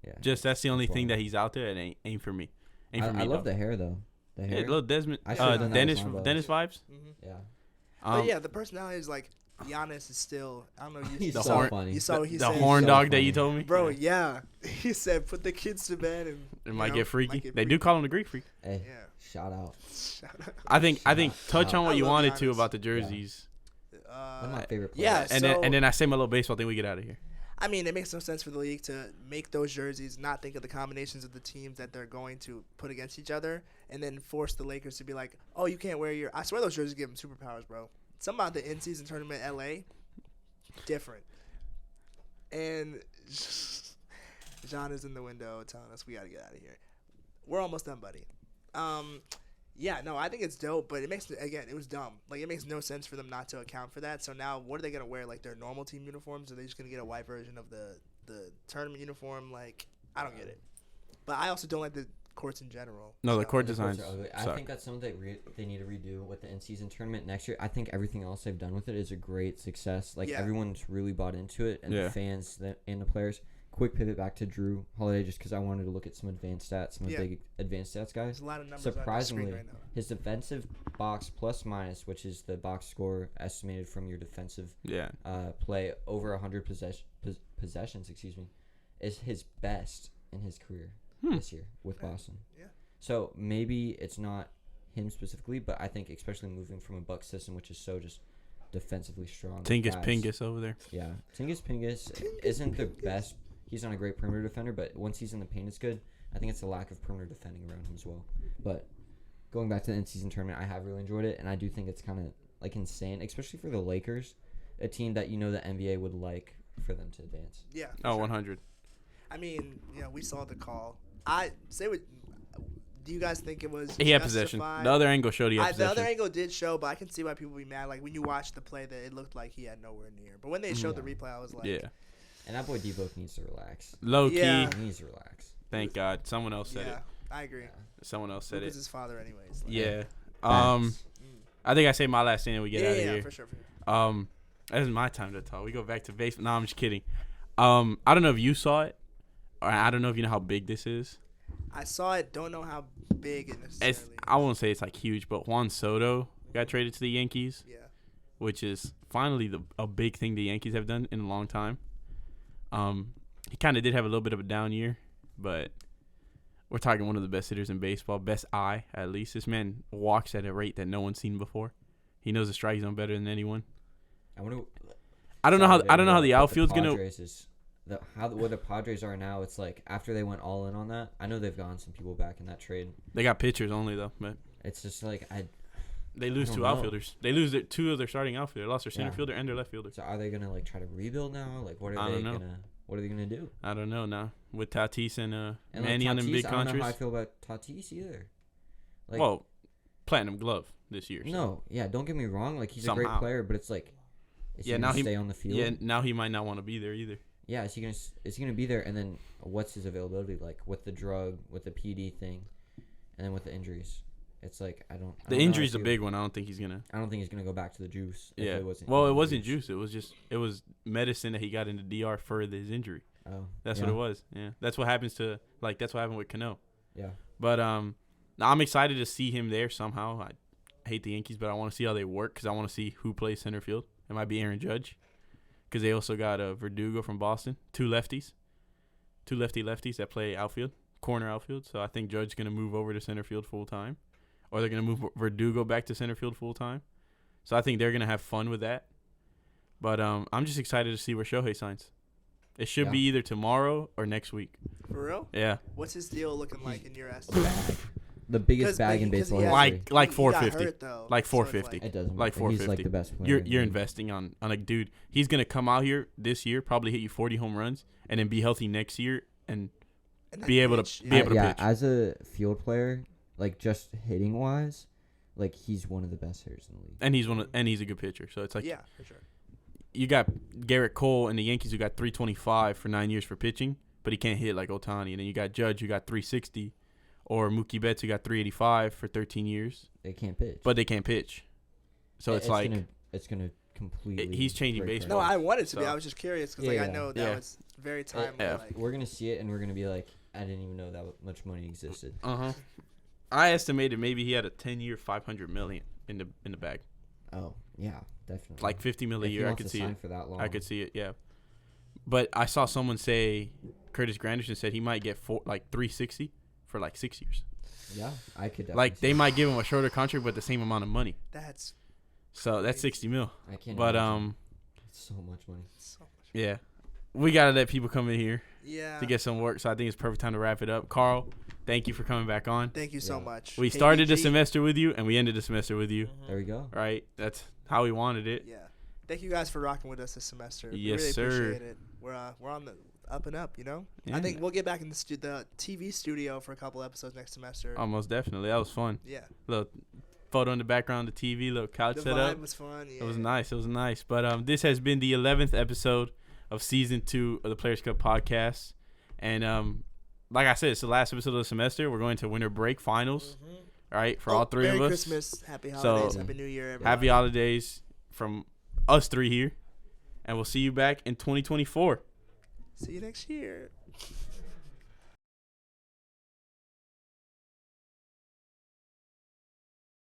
Yeah. Just that's the only That's thing why. that he's out there. It ain't for me. Ain't for me. I love though. the hair though. The Yeah, hair. little Desmond. I should've done that Dennis. with my Dennis vibes. Yeah. but yeah, the personality is like Giannis is still. I don't know. You, He's The so horn- funny. You saw what he the said. horn So dog that funny. you told me, Bro, yeah. He said, put the kids to bed and It might get freaky. get They do call him the Greek freak. Hey, Yeah. shout out. Shout out. I think touch Shout on what I you love wanted to Giannis. about the jerseys, One of my favorite players. yeah. and then I say my little baseball thing. We get out of here. I mean, it makes no sense for the league to make those jerseys, not think of the combinations of the teams that they're going to put against each other, and then force the Lakers to be like, oh, you can't wear your. I swear those jerseys give them superpowers, bro. Something about the in-season tournament LA, different. And John is in the window telling us we got to get out of here. We're almost done, buddy. Yeah, no, I think it's dope, but it was dumb. Like, it makes no sense for them not to account for that. So now, what are they going to wear? Like, their normal team uniforms? Or are they just going to get a white version of the tournament uniform? Like, I don't get it. But I also don't like the courts in general. No, the So- court The courts designs. are ugly. I suck. think that's something they need to redo with the in-season tournament next year. I think everything else they've done with it is a great success. Like Yeah. everyone's really bought into it, and Yeah. the fans and the players. Quick pivot back to Drew Holiday, just because I wanted to look at some advanced stats, some Yeah. big advanced stats, guys. There's a lot of numbers on the Surprisingly, screen right now. his defensive box plus minus, which is the box score estimated from your defensive Yeah. play over 100 possessions, is his best in his career this year with Boston. Yeah. So maybe it's not him specifically, but I think especially moving from a Buck system, which is so just defensively strong. Tingus guys. Pingus over there. Yeah, Tingus isn't the best. He's not a great perimeter defender, but once he's in the paint, it's good. I think it's a lack of perimeter defending around him as well. But going back to the in-season tournament, I have really enjoyed it, and I do think it's kind of like insane, especially for the Lakers, a team that the NBA would like for them to advance. Yeah. for Oh, sure. 100. I mean, we saw the call. Do you guys think it was He had possession. justified? The other angle showed he had The possession. other angle did show, but I can see why people be mad. Like, when you watch the play, that it looked like he had nowhere near. But when they showed the replay, I was like, Yeah. And that boy D-Book needs to relax. Low key. Yeah. He needs to relax. Thank God. Someone else said yeah, it. I agree. Someone else said Luke it. is his father anyways. Like, Yeah. Facts. I think I say my last thing and we get yeah, out of yeah, here. for sure. This is my time to talk. We go back to baseball. No, I'm just kidding. I don't know if you saw it, or I don't know if you know how big this is. I saw it. Don't know how big it necessarily. It's I won't say it's like huge, but Juan Soto got traded to the Yankees, Yeah. which is finally a big thing the Yankees have done in a long time. He kind of did have a little bit of a down year, but we're talking one of the best hitters in baseball, best eye at least. This man walks at a rate that no one's seen before. He knows the strike zone better than anyone. I wonder. I don't know how the outfield's gonna. Where the Padres are now, it's like after they went all in on that. I know they've gotten some people back in that trade. They got pitchers only though, but It's just like they lose don't two know. outfielders. They lose two of their starting outfielders. They lost their center Yeah. fielder and their left fielder. So are they gonna like try to rebuild now? Like what I are they don't know. gonna do? I don't know now with Tatis and And Manny like, on them Tatis, big I don't know how I contracts. feel about Tatis either. Like, Well, platinum glove this year. So. no, yeah, don't get me wrong. Like he's a Somehow. great player, but it's like, is Yeah, he now gonna he- stay on the field? Yeah, now he might not want to be there either. Yeah, is he gonna be there? And then what's his availability like with the drug, with the PD thing, and then with the injuries? It's like I don't know The how I injury's a feel. big one. I don't think he's gonna. I don't think he's gonna go back to the juice. if Yeah. it wasn't Well, it injuries. wasn't juice. It was medicine that he got into DR for his injury. Oh, That's yeah. what it was. Yeah, that's what happens to that's what happened with Cano. Yeah. But I'm excited to see him there somehow. I hate the Yankees, but I want to see how they work because I want to see who plays center field. It might be Aaron Judge, because they also got Verdugo from Boston, two lefties that play outfield, corner outfield. So I think Judge's gonna move over to center field full time, or they're gonna move Verdugo back to center field full time. So I think they're gonna have fun with that. But I'm just excited to see where Shohei signs. It should be either tomorrow or next week. For real? Yeah. What's his deal looking like in your estimate? The biggest 'Cause- bag but in because he baseball has- history. Like He got 450. hurt, though, Like so it's 450. It doesn't like matter. He's 450. like the best player. You're in the you're league. investing on a dude. He's gonna come out here this year, probably hit you 40 home runs, and then be healthy next year and be able to pitch. As a field player, like just hitting wise, like he's one of the best hitters in the league. And he's a good pitcher. So it's like Yeah, for sure. you got Garrett Cole and the Yankees who got 325 for 9 years for pitching, but he can't hit like Ohtani. And then you got Judge who got 360, or Mookie Betts who got 385 for 13 years. They can't pitch. But they can't pitch. So it's like it's gonna completely. he's changing break baseball. No, I wanted to be. So- I was just curious because I know that was very timely. Yeah. Like, We're gonna see it and we're gonna be like, I didn't even know that much money existed. I estimated maybe he had a 10-year, $500 million in the bag. Oh yeah, definitely. Like $50 million a If he year, I wants could to see sign it. for that long. I could see it, yeah. But I saw someone say, Curtis Granderson said he might get 360 for like 6 years. Yeah, I could. Definitely Like see they it. might give him a shorter contract, but the same amount of money. that's So that's 60 mil. I can't. But imagine. It's so much money. so much. yeah, we gotta let people come in here Yeah. to get some work. So I think it's perfect time to wrap it up. Carl, thank you for coming back on. Thank you so Yeah. much. We started the KBG. semester with you, and we ended the semester with you. There we go. Right? That's how we wanted it. Yeah. Thank you guys for rocking with us this semester. Yes, we really sir. appreciate it. We're on the up and up, you know? Yeah. I think we'll get back in the TV studio for a couple episodes next semester. Almost definitely. That was fun. Yeah. Little photo in the background of the TV, little couch The set vibe up. was fun. Yeah. It was nice. It was nice. But this has been the 11th episode of season 2 of the Players Club podcast. And like I said, it's the last episode of the semester. We're going to winter break finals, all right, for all three Merry of us. Christmas, happy holidays, So, happy New Year, everyone. Happy holidays from us 3 here. And we'll see you back in 2024. See you next year.